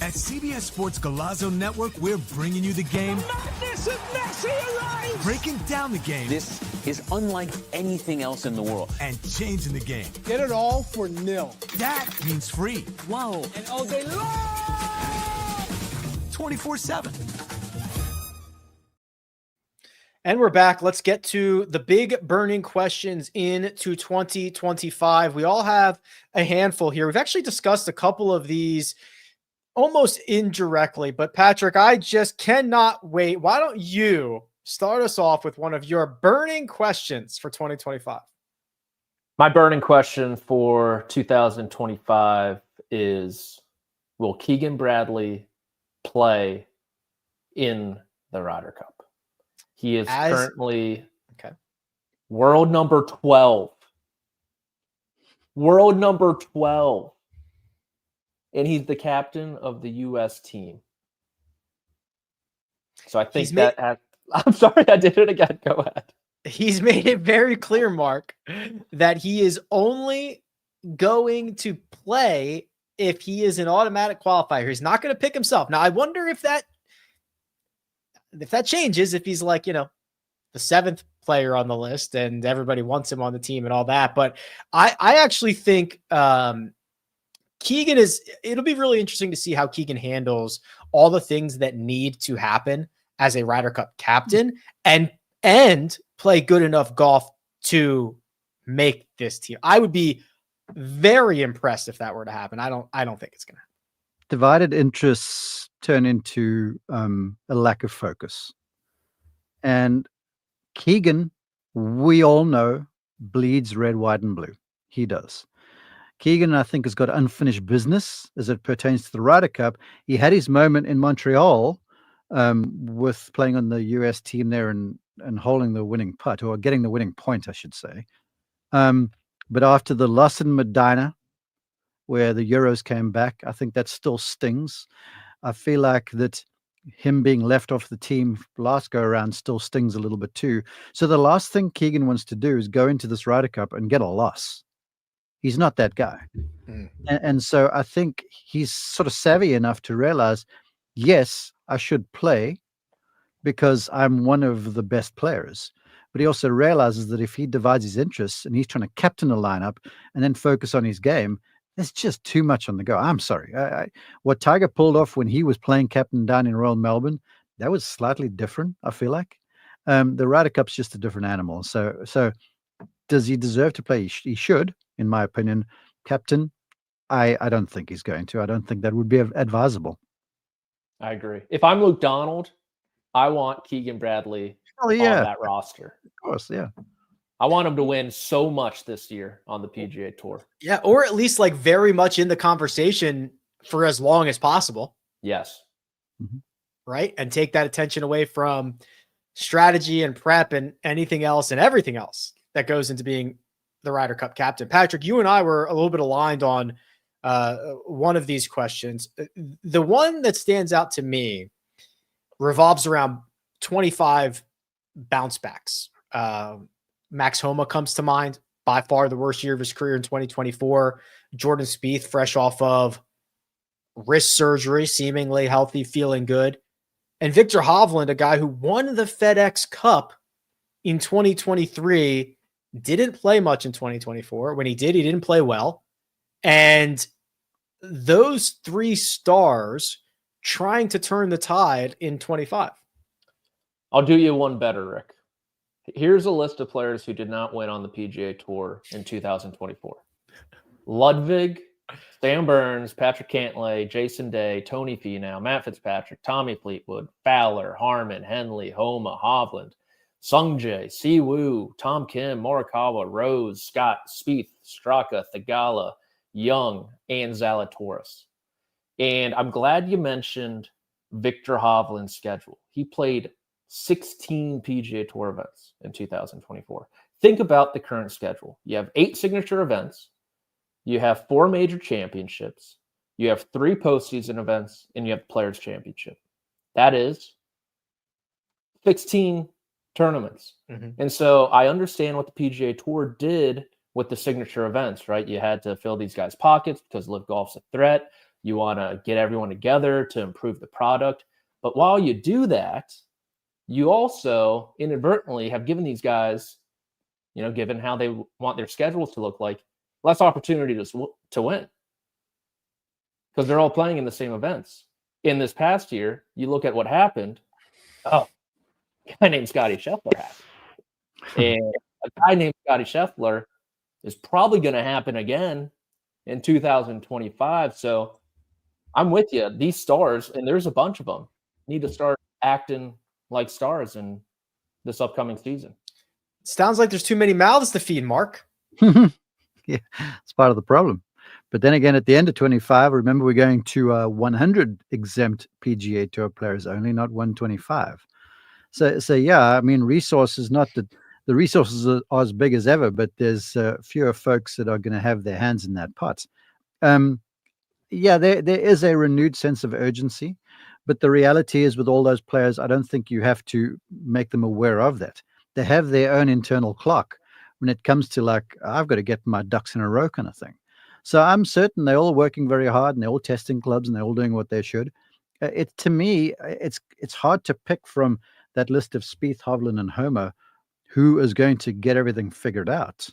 At CBS Sports Galazzo Network, we're bringing you the game. Madness of Messi arrives! Breaking down the game. This is unlike anything else in the world. And changing the game. Get it all for nil. That means free. Whoa. And all day long! 24/7. And we're back. Let's get to the big burning questions into 2025. We all have a handful here. We've actually discussed a couple of these almost indirectly, but Patrick, I just cannot wait. Why don't you start us off with one of your burning questions for 2025? My burning question for 2025 is, will Keegan Bradley play in the Ryder Cup? He is currently world number 12. World number 12. And he's the captain of the U.S. team. So I think I'm sorry, I did it again. Go ahead. He's made it very clear, Mark, that he is only going to play if he is an automatic qualifier. He's not going to pick himself. Now, I wonder if that changes, if he's like, the seventh player on the list and everybody wants him on the team and all that. But I actually think Keegan it'll be really interesting to see how Keegan handles all the things that need to happen as a Ryder Cup captain and play good enough golf to make this team. I would be very impressed if that were to happen. I don't think it's going to happen. Divided interests turn into a lack of focus. And Keegan, we all know, bleeds red, white, and blue. He does. Keegan, I think, has got unfinished business as it pertains to the Ryder Cup. He had his moment in Montreal with playing on the US team there and holding the winning putt, or getting the winning point, I should say. But after the loss in Medina, where the Euros came back, I think that still stings. I feel like that him being left off the team last go around still stings a little bit too. So the last thing Keegan wants to do is go into this Ryder Cup and get a loss. He's not that guy. And so I think he's sort of savvy enough to realize, yes, I should play because I'm one of the best players. But he also realizes that if he divides his interests and he's trying to captain a lineup and then focus on his game, there's just too much on the go. I'm sorry. What Tiger pulled off when he was playing captain down in Royal Melbourne, that was slightly different, I feel like. The Ryder Cup's just a different animal. So does he deserve to play? He should, in my opinion. Captain, I don't think he's going to. I don't think that would be advisable. I agree. If I'm Luke Donald, I want Keegan Bradley on that roster. Of course, yeah. I want him to win so much this year on the PGA Tour. Yeah, or at least like very much in the conversation for as long as possible. Yes. Right? And take that attention away from strategy and prep and anything else and everything else that goes into being the Ryder Cup captain. Patrick, you and I were a little bit aligned on one of these questions. The one that stands out to me revolves around 25 bounce backs. Max Homa comes to mind, by far the worst year of his career in 2024. Jordan Spieth, fresh off of wrist surgery, seemingly healthy, feeling good. And Victor Hovland, a guy who won the FedEx Cup in 2023, didn't play much in 2024. When he did, he didn't play well. And those three stars trying to turn the tide in 25. I'll do you one better, Rick. Here's a list of players who did not win on the PGA Tour in 2024. Ludwig, Sam Burns, Patrick Cantlay, Jason Day, Tony Finau, Matt Fitzpatrick, Tommy Fleetwood, Fowler, Harmon, Henley, Homa, Hovland, Sungjae, Siwoo, Tom Kim, Morikawa, Rose, Scott, Spieth, Straka, Thigala, Young, and Zalatoris. And I'm glad you mentioned Victor Hovland's schedule. He played 16 PGA Tour events in 2024. Think about the current schedule. You have 8 signature events. You have 4 major championships. You have 3 postseason events, and you have the Players' Championship. That is 16 tournaments. Mm-hmm. And so I understand what the PGA Tour did with the signature events, right? You had to fill these guys' pockets because LIV Golf's a threat. You want to get everyone together to improve the product. But while you do that, you also inadvertently have given these guys, given how they want their schedules to look like, less opportunity to win because they're all playing in the same events. In this past year, you look at what happened. Oh, a guy named Scotty Scheffler happened. And a guy named Scotty Scheffler is probably going to happen again in 2025. So I'm with you. These stars, and there's a bunch of them, need to start acting like stars in this upcoming season. Sounds like there's too many mouths to feed, Mark. Yeah, it's part of the problem. But then again, at the end of 25, remember we're going to 100 exempt PGA Tour players only, not 125. So yeah, I mean, resources, not that the resources are as big as ever, but there's fewer folks that are going to have their hands in that pot. Yeah, there is a renewed sense of urgency, but the reality is with all those players, I don't think you have to make them aware of that. They have their own internal clock when it comes to like, I've got to get my ducks in a row kind of thing. So I'm certain they're all working very hard and they're all testing clubs and they're all doing what they should. To me, it's hard to pick from that list of Spieth, Hovland, and Homa who is going to get everything figured out.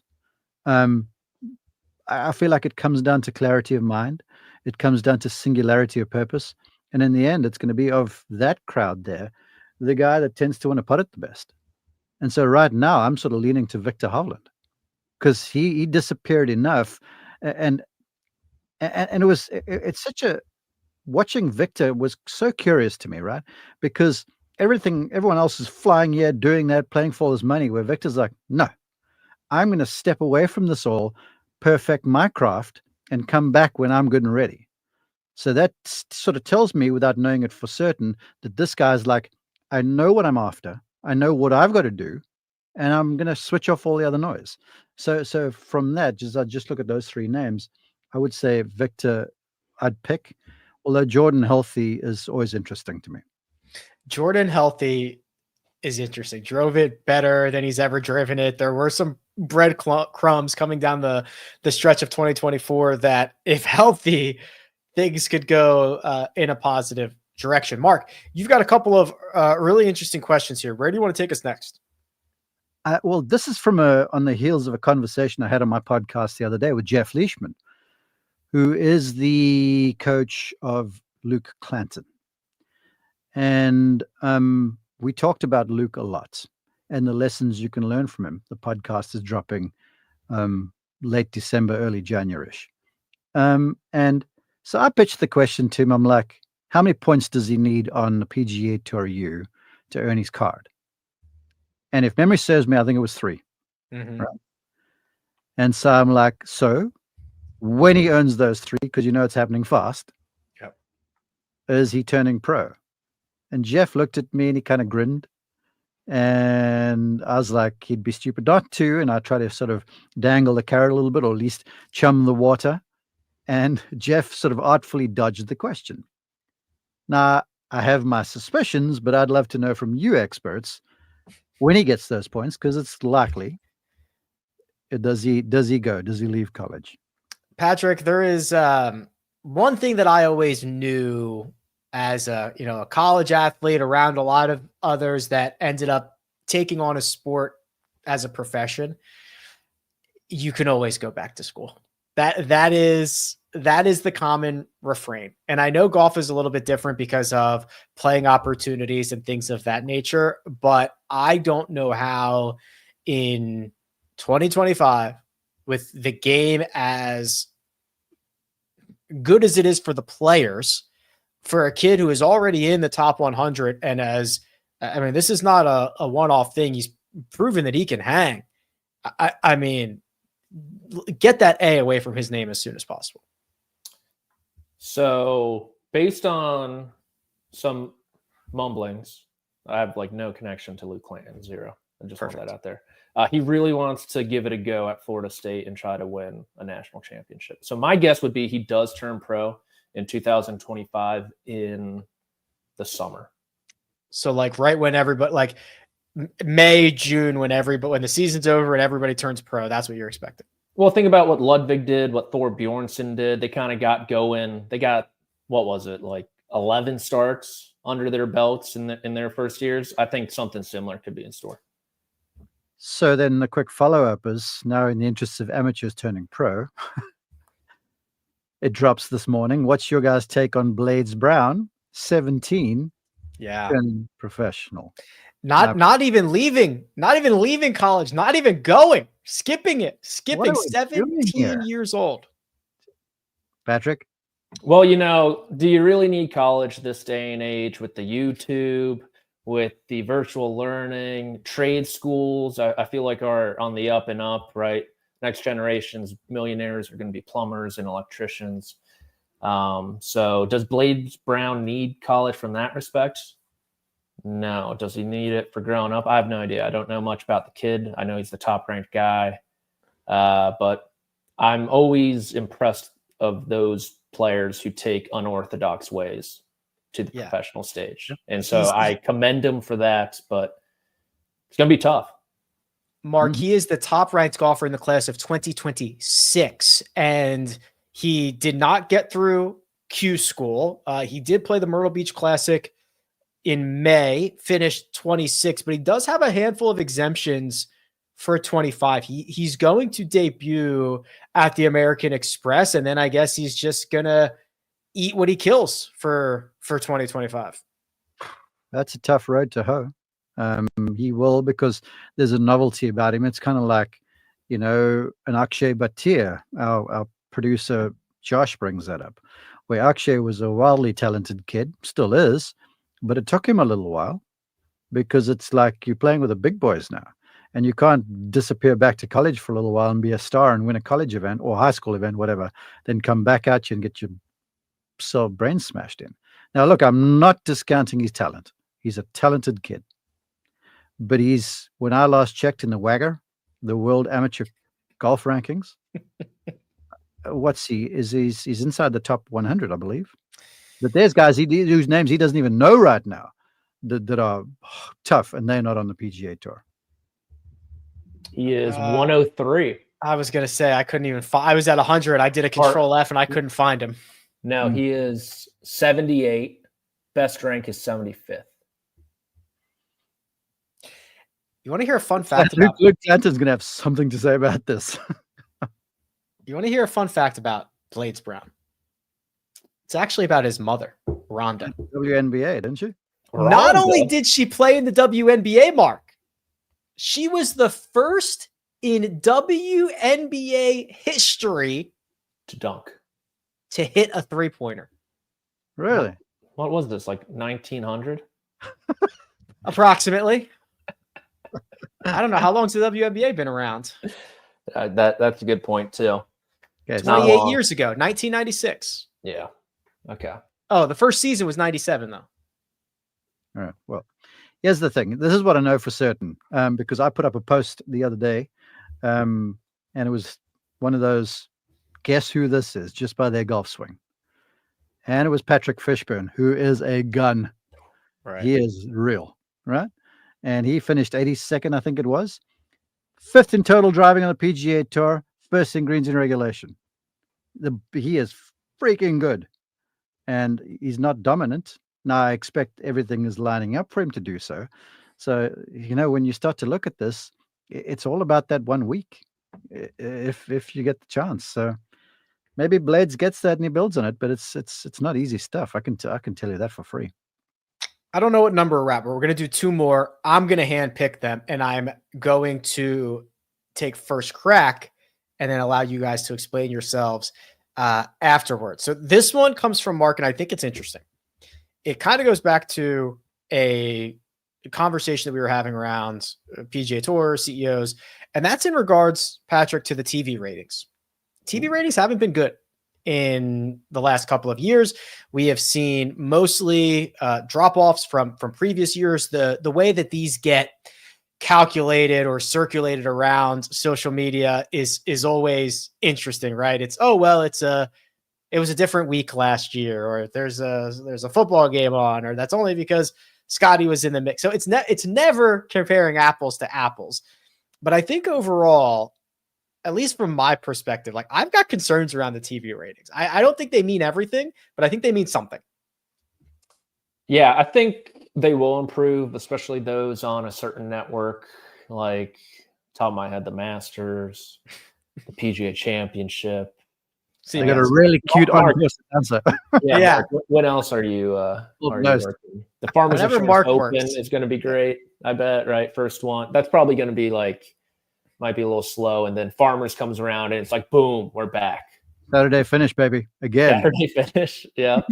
I feel like it comes down to clarity of mind. It comes down to singularity of purpose. And in the end, it's going to be of that crowd there, the guy that tends to want to putt it the best. And so right now, I'm sort of leaning to Victor Hovland because he disappeared enough. And it's such a, watching Victor was so curious to me, right? Because everyone else is flying here, doing that, playing for his money, where Victor's like, no, I'm going to step away from this all, perfect my craft, and come back when I'm good and ready. So that sort of tells me, without knowing it for certain, that this guy's like, I know what I'm after. I know what I've got to do, and I'm going to switch off all the other noise. So from that, I just look at those 3 names, I would say Victor I'd pick, although Jordan healthy is always interesting to me. Jordan healthy is interesting. Drove it better than he's ever driven it. There were some breadcrumbs coming down the stretch of 2024 that, if healthy, things could go in a positive direction. Mark, you've got a couple of really interesting questions here. Where do you want to take us next? Well, this is from on the heels of a conversation I had on my podcast the other day with Jeff Leishman, who is the coach of Luke Clanton. And we talked about Luke a lot and the lessons you can learn from him. The podcast is dropping late December, early January-ish. And so I pitched the question to him. I'm like, how many points does he need on the PGA Tour U to earn his card? And if memory serves me, I think it was 3. Mm-hmm. Right? And so I'm like, so when he earns those 3, because it's happening fast, yep, is he turning pro? And Jeff looked at me and he kind of grinned. And I was like, he'd be stupid not to. And I try to sort of dangle the carrot a little bit, or at least chum the water. And Jeff sort of artfully dodged the question. Now, I have my suspicions, but I'd love to know from you experts when he gets those points, because it's likely. Does he go? Does he leave college? Patrick, there is one thing that I always knew as a college athlete around a lot of others that ended up taking on a sport as a profession. You can always go back to school. That is the common refrain. And I know golf is a little bit different because of playing opportunities and things of that nature, but I don't know how in 2025, with the game as good as it is for the players, for a kid who is already in the top 100 and this is not a one-off thing. He's proven that he can hang. I mean, get that A away from his name as soon as possible. So based on some mumblings, I have no connection to Luke Clanton, zero. I just want that out there. He really wants to give it a go at Florida State and try to win a national championship. So my guess would be he does turn pro in 2025 in the summer. So right when everybody, May, June, when the season's over and everybody turns pro, that's what you're expecting. Well, think about what Ludwig did, what Thor Bjornsson did. They kind of got going. They got, 11 starts under their belts in their first years. I think something similar could be in store. So then the quick follow-up is, now in the interests of amateurs turning pro, it drops this morning. What's your guys' take on Blades Brown, 17, and professional? Not even leaving college, not even going, skipping 17 years old. Patrick? Well, do you really need college this day and age with the YouTube, with the virtual learning? Trade schools, I feel like are on the up and up, right? Next generation's millionaires are going to be plumbers and electricians. So does Blades Brown need college from that respect? No. Does he need it for growing up? I have no idea. I don't know much about the kid. I know he's the top-ranked guy. But I'm always impressed of those players who take unorthodox ways to the professional stage. And so I commend him for that, but it's going to be tough. Mark, he is the top-ranked golfer in the class of 2026, and he did not get through Q school. He did play the Myrtle Beach Classic in May, finished 26, but he does have a handful of exemptions for 25. He's going to debut at the American Express, and then I guess he's just going to eat what he kills for 2025. That's a tough road to hoe. He will, because there's a novelty about him. It's kind of like, an Akshay Bhatia. Our producer Josh brings that up, where Akshay was a wildly talented kid, still is, but it took him a little while, because it's like you're playing with the big boys now, and you can't disappear back to college for a little while and be a star and win a college event or high school event, whatever, then come back at you and get your brain smashed in. Now, look, I'm not discounting his talent. He's a talented kid. But when I last checked in the WAGR, the World Amateur Golf Rankings, he's inside the top 100, I believe. But there's guys whose names he doesn't even know right now that are tough, and they're not on the PGA Tour. He is 103. I was going to say, I couldn't even find. I was at 100. I did a Control F, and I couldn't find him. No, he is 78. Best rank is 75th. You want to hear a fun fact about Luke Clanton's going to have something to say about this. You want to hear a fun fact about Blades Brown? It's actually about his mother, Rhonda. WNBA, didn't she? Not only did she play in the WNBA, Mark, she was the first in WNBA history to dunk, to hit a three-pointer. Really? What was this, 1900? Approximately. I don't know. How long's the WNBA been around? That's a good point, too. Okay, 28 years ago, 1996. Yeah. Okay. Oh, the first season was 97, though. All right. Well, here's the thing. This is what I know for certain, because I put up a post the other day, and it was one of those, guess who this is, just by their golf swing. And it was Patrick Fishburne, who is a gun. Right. He is real, right? And he finished 82nd, I think it was. 5th in total driving on the PGA Tour, 1st in greens in regulation. He is freaking good. And he's not dominant. Now, I expect everything is lining up for him to do so. So, when you start to look at this, it's all about that 1 week, if you get the chance. So maybe Blades gets that and he builds on it, but it's not easy stuff. I can tell you that for free. I don't know what number we're at, but we're going to do 2 more. I'm going to hand pick them, and I'm going to take first crack and then allow you guys to explain yourselves. afterwards. So this one comes from Mark, and I think it's interesting. It kind of goes back to a conversation that we were having around PGA Tour CEOs, and that's in regards, Patrick, to the TV ratings. TV ratings haven't been good in the last couple of years. We have seen mostly drop-offs from previous years. The way that these get calculated or circulated around social media is always interesting, right? It's, oh, well, it was a different week last year, or there's a football game on, or that's only because Scotty was in the mix. So it's never comparing apples to apples. But I think overall, at least from my perspective, like, I've got concerns around the TV ratings. I don't think they mean everything, but I think they mean something. Yeah, I think they will improve, especially those on a certain network, like, top of my head, the Masters, the PGA Championship. So you got a really cute answer. Yeah. Mark, when else are you working? The Farmers Insurance Open is going to be great, I bet, right? First one. That's probably going to be might be a little slow. And then Farmers comes around and it's like, boom, we're back. Saturday finish, baby. Again. Saturday finish. Yeah.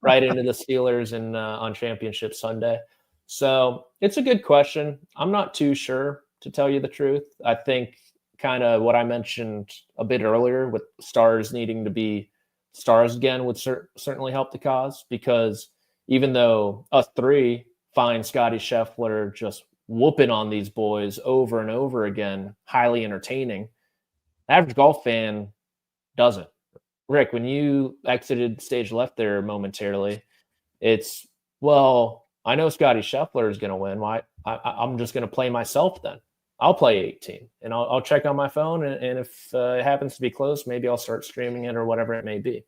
Right into the Steelers and on Championship Sunday. So it's a good question. I'm not too sure, to tell you the truth. I think kind of what I mentioned a bit earlier with stars needing to be stars again would certainly help the cause, because even though us three find Scotty Scheffler just whooping on these boys over and over again highly entertaining, the average golf fan doesn't. Rick, when you exited stage left there momentarily, it's, well, I know Scotty Scheffler is going to win. Why? I'm just going to play myself then. I'll play 18 and I'll check on my phone. And if it happens to be close, maybe I'll start streaming it or whatever it may be.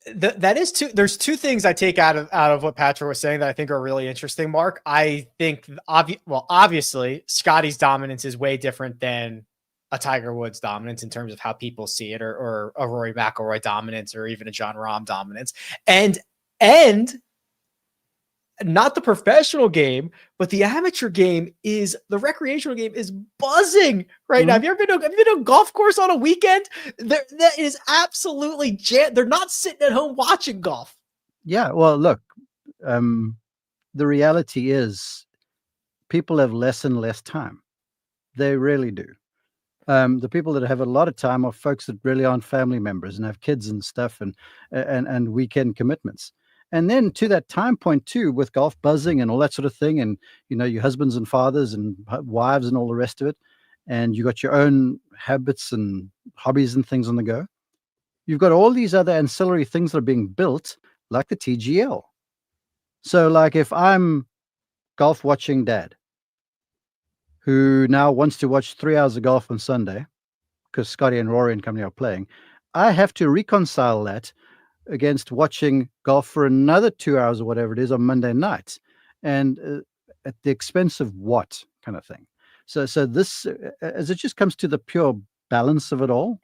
That is there's two things I take out of what Patrick was saying that I think are really interesting, Mark. I think obviously Scotty's dominance is way different than a Tiger Woods dominance in terms of how people see it, or a Rory McIlroy dominance, or even a Jon Rahm dominance. And not the professional game, but the amateur game the recreational game is buzzing right now. Have you ever been to a golf course on a weekend? That is absolutely they're not sitting at home watching golf. Yeah. Well, look, the reality is people have less and less time. They really do. The people that have a lot of time are folks that really aren't family members and have kids and stuff and weekend commitments. And then to that time point too, with golf buzzing and all that sort of thing, and your husbands and fathers and wives and all the rest of it, and you got your own habits and hobbies and things on the go. You've got all these other ancillary things that are being built, like the TGL. So, like, if I'm golf watching dad, who now wants to watch 3 hours of golf on Sunday because Scotty and Rory and company are playing, I have to reconcile that against watching golf for another 2 hours or whatever it is on Monday night, and at the expense of what kind of thing. So this, as it just comes to the pure balance of it all,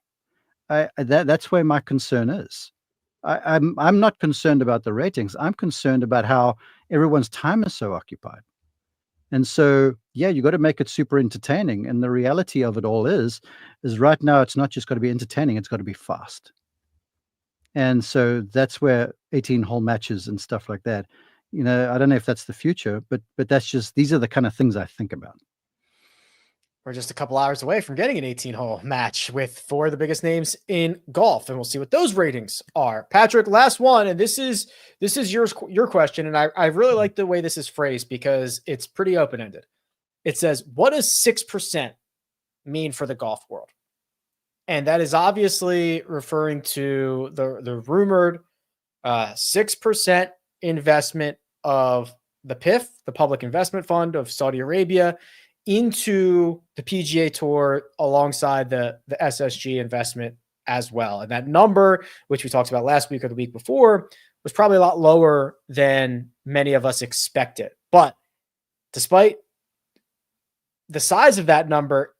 that's where my concern is. I'm not concerned about the ratings. I'm concerned about how everyone's time is so occupied. And so, yeah, you got to make it super entertaining. And the reality of it all is right now, it's not just got to be entertaining. It's got to be fast. And so that's where 18-hole matches and stuff like that, I don't know if that's the future, but that's just, these are the kind of things I think about. We're just a couple hours away from getting an 18-hole match with four of the biggest names in golf, and we'll see what those ratings are. Patrick, last one, and this is your question, and I really like the way this is phrased because it's pretty open-ended. It says, what does 6% mean for the golf world? And that is obviously referring to the rumored 6% investment of the PIF, the Public Investment Fund of Saudi Arabia, into the PGA Tour alongside the SSG investment as well. And that number, which we talked about last week or the week before, was probably a lot lower than many of us expected. But despite the size of that number,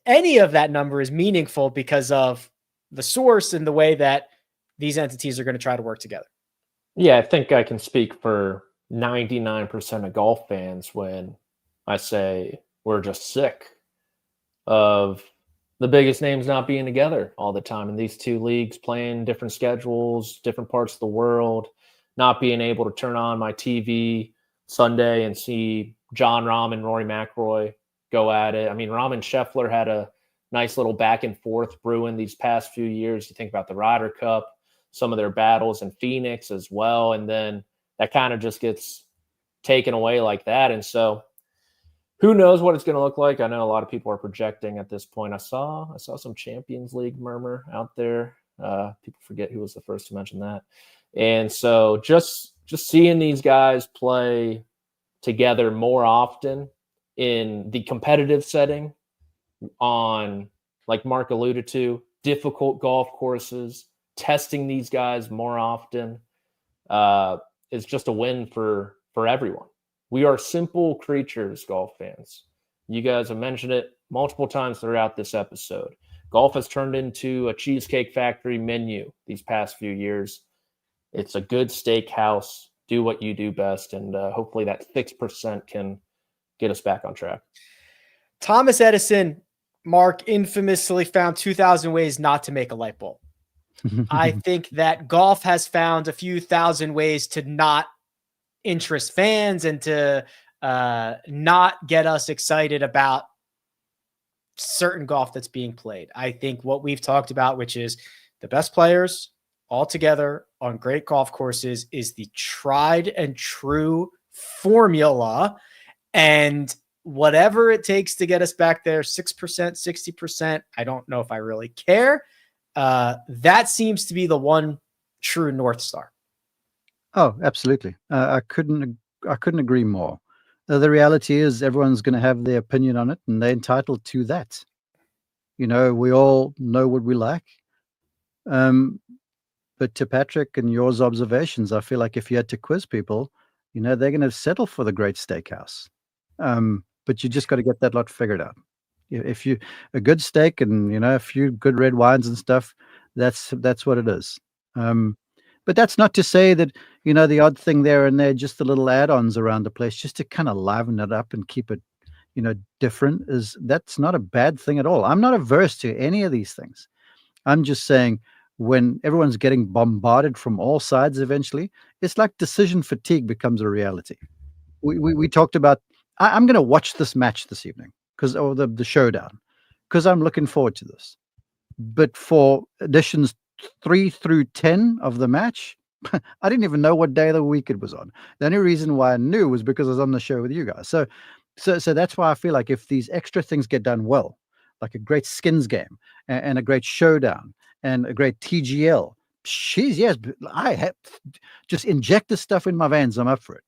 any of that number is meaningful because of the source and the way that these entities are going to try to work together. Yeah, I think I can speak for 99% of golf fans when I say we're just sick of the biggest names not being together all the time in these two leagues, playing different schedules, different parts of the world, not being able to turn on my TV Sunday and see John Rahm and Rory McIlroy go at it. I mean, Rahm and Scheffler had a nice little back and forth brewing these past few years. You think about the Ryder Cup, some of their battles in Phoenix as well. And then that kind of just gets taken away like that. And so who knows what it's going to look like? I know a lot of people are projecting at this point. I saw some Champions League murmur out there. People forget who was the first to mention that. And so just seeing these guys play together more often in the competitive setting on, like Mark alluded to, difficult golf courses, testing these guys more often is just a win for everyone. We are simple creatures, golf fans. You guys have mentioned it multiple times throughout this episode. Golf has turned into a Cheesecake Factory menu these past few years. It's a good steakhouse. Do what you do best, and hopefully that 6% can get us back on track. Thomas Edison, Mark, infamously found 2,000 ways not to make a light bulb. I think that golf has found a few thousand ways to not interest fans and to not get us excited about certain golf that's being played. I think what we've talked about, which is the best players all together on great golf courses, is the tried and true formula. And whatever it takes to get us back there, 6%, 60%, I don't know if I really care. That seems to be the one true North Star. Oh, absolutely. I couldn't agree more. The reality is everyone's going to have their opinion on it, and they're entitled to that. You know, we all know what we like. But to Patrick and yours observations, I feel like if you had to quiz people, you know, they're going to settle for the great steakhouse. But you just got to get that lot figured out. If you a good steak and, you know, a few good red wines and stuff, that's what it is. But that's not to say that, you know, the odd thing there and there, just the little add-ons around the place, just to kind of liven it up and keep it, you know, different, that's not a bad thing at all. I'm not averse to any of these things. I'm just saying when everyone's getting bombarded from all sides, eventually, it's like decision fatigue becomes a reality. We talked about, I'm going to watch this match this evening or the showdown, because I'm looking forward to this. But for editions 3 through 10 of the match, I didn't even know what day of the week it was on. The only reason why I knew was because I was on the show with you guys. So that's why I feel like if these extra things get done well, like a great skins game and a great showdown and a great TGL, yes, I have just inject this stuff in my veins. I'm up for it.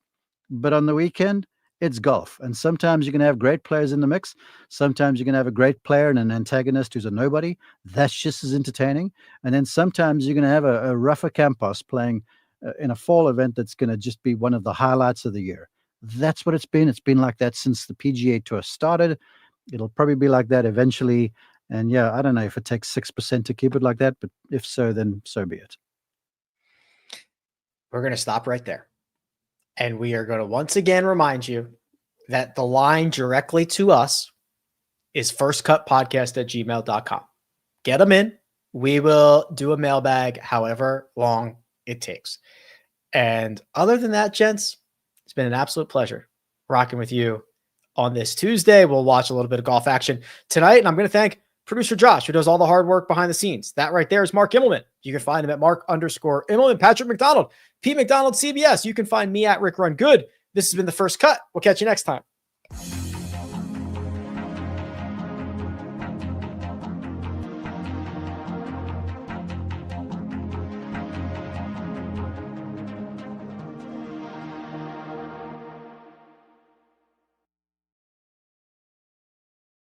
But on the weekend, it's golf. And sometimes you're going to have great players in the mix. Sometimes you're going to have a great player and an antagonist who's a nobody. That's just as entertaining. And then sometimes you're going to have a rougher Campos playing in a fall event that's going to just be one of the highlights of the year. That's what it's been. It's been like that since the PGA Tour started. It'll probably be like that eventually. And yeah, I don't know if it takes 6% to keep it like that, but if so, then so be it. We're going to stop right there. And we are going to once again remind you that the line directly to us is firstcutpodcast@gmail.com. Get them in. We will do a mailbag however long it takes. And other than that, gents, it's been an absolute pleasure rocking with you on this Tuesday. We'll watch a little bit of golf action tonight. And I'm going to thank producer Josh, who does all the hard work behind the scenes. That right there is Mark Immelman. You can find him at Mark_Immelman. Patrick McDonald, P. McDonald, CBS. You can find me at Rick Run Good. This has been The First Cut. We'll catch you next time.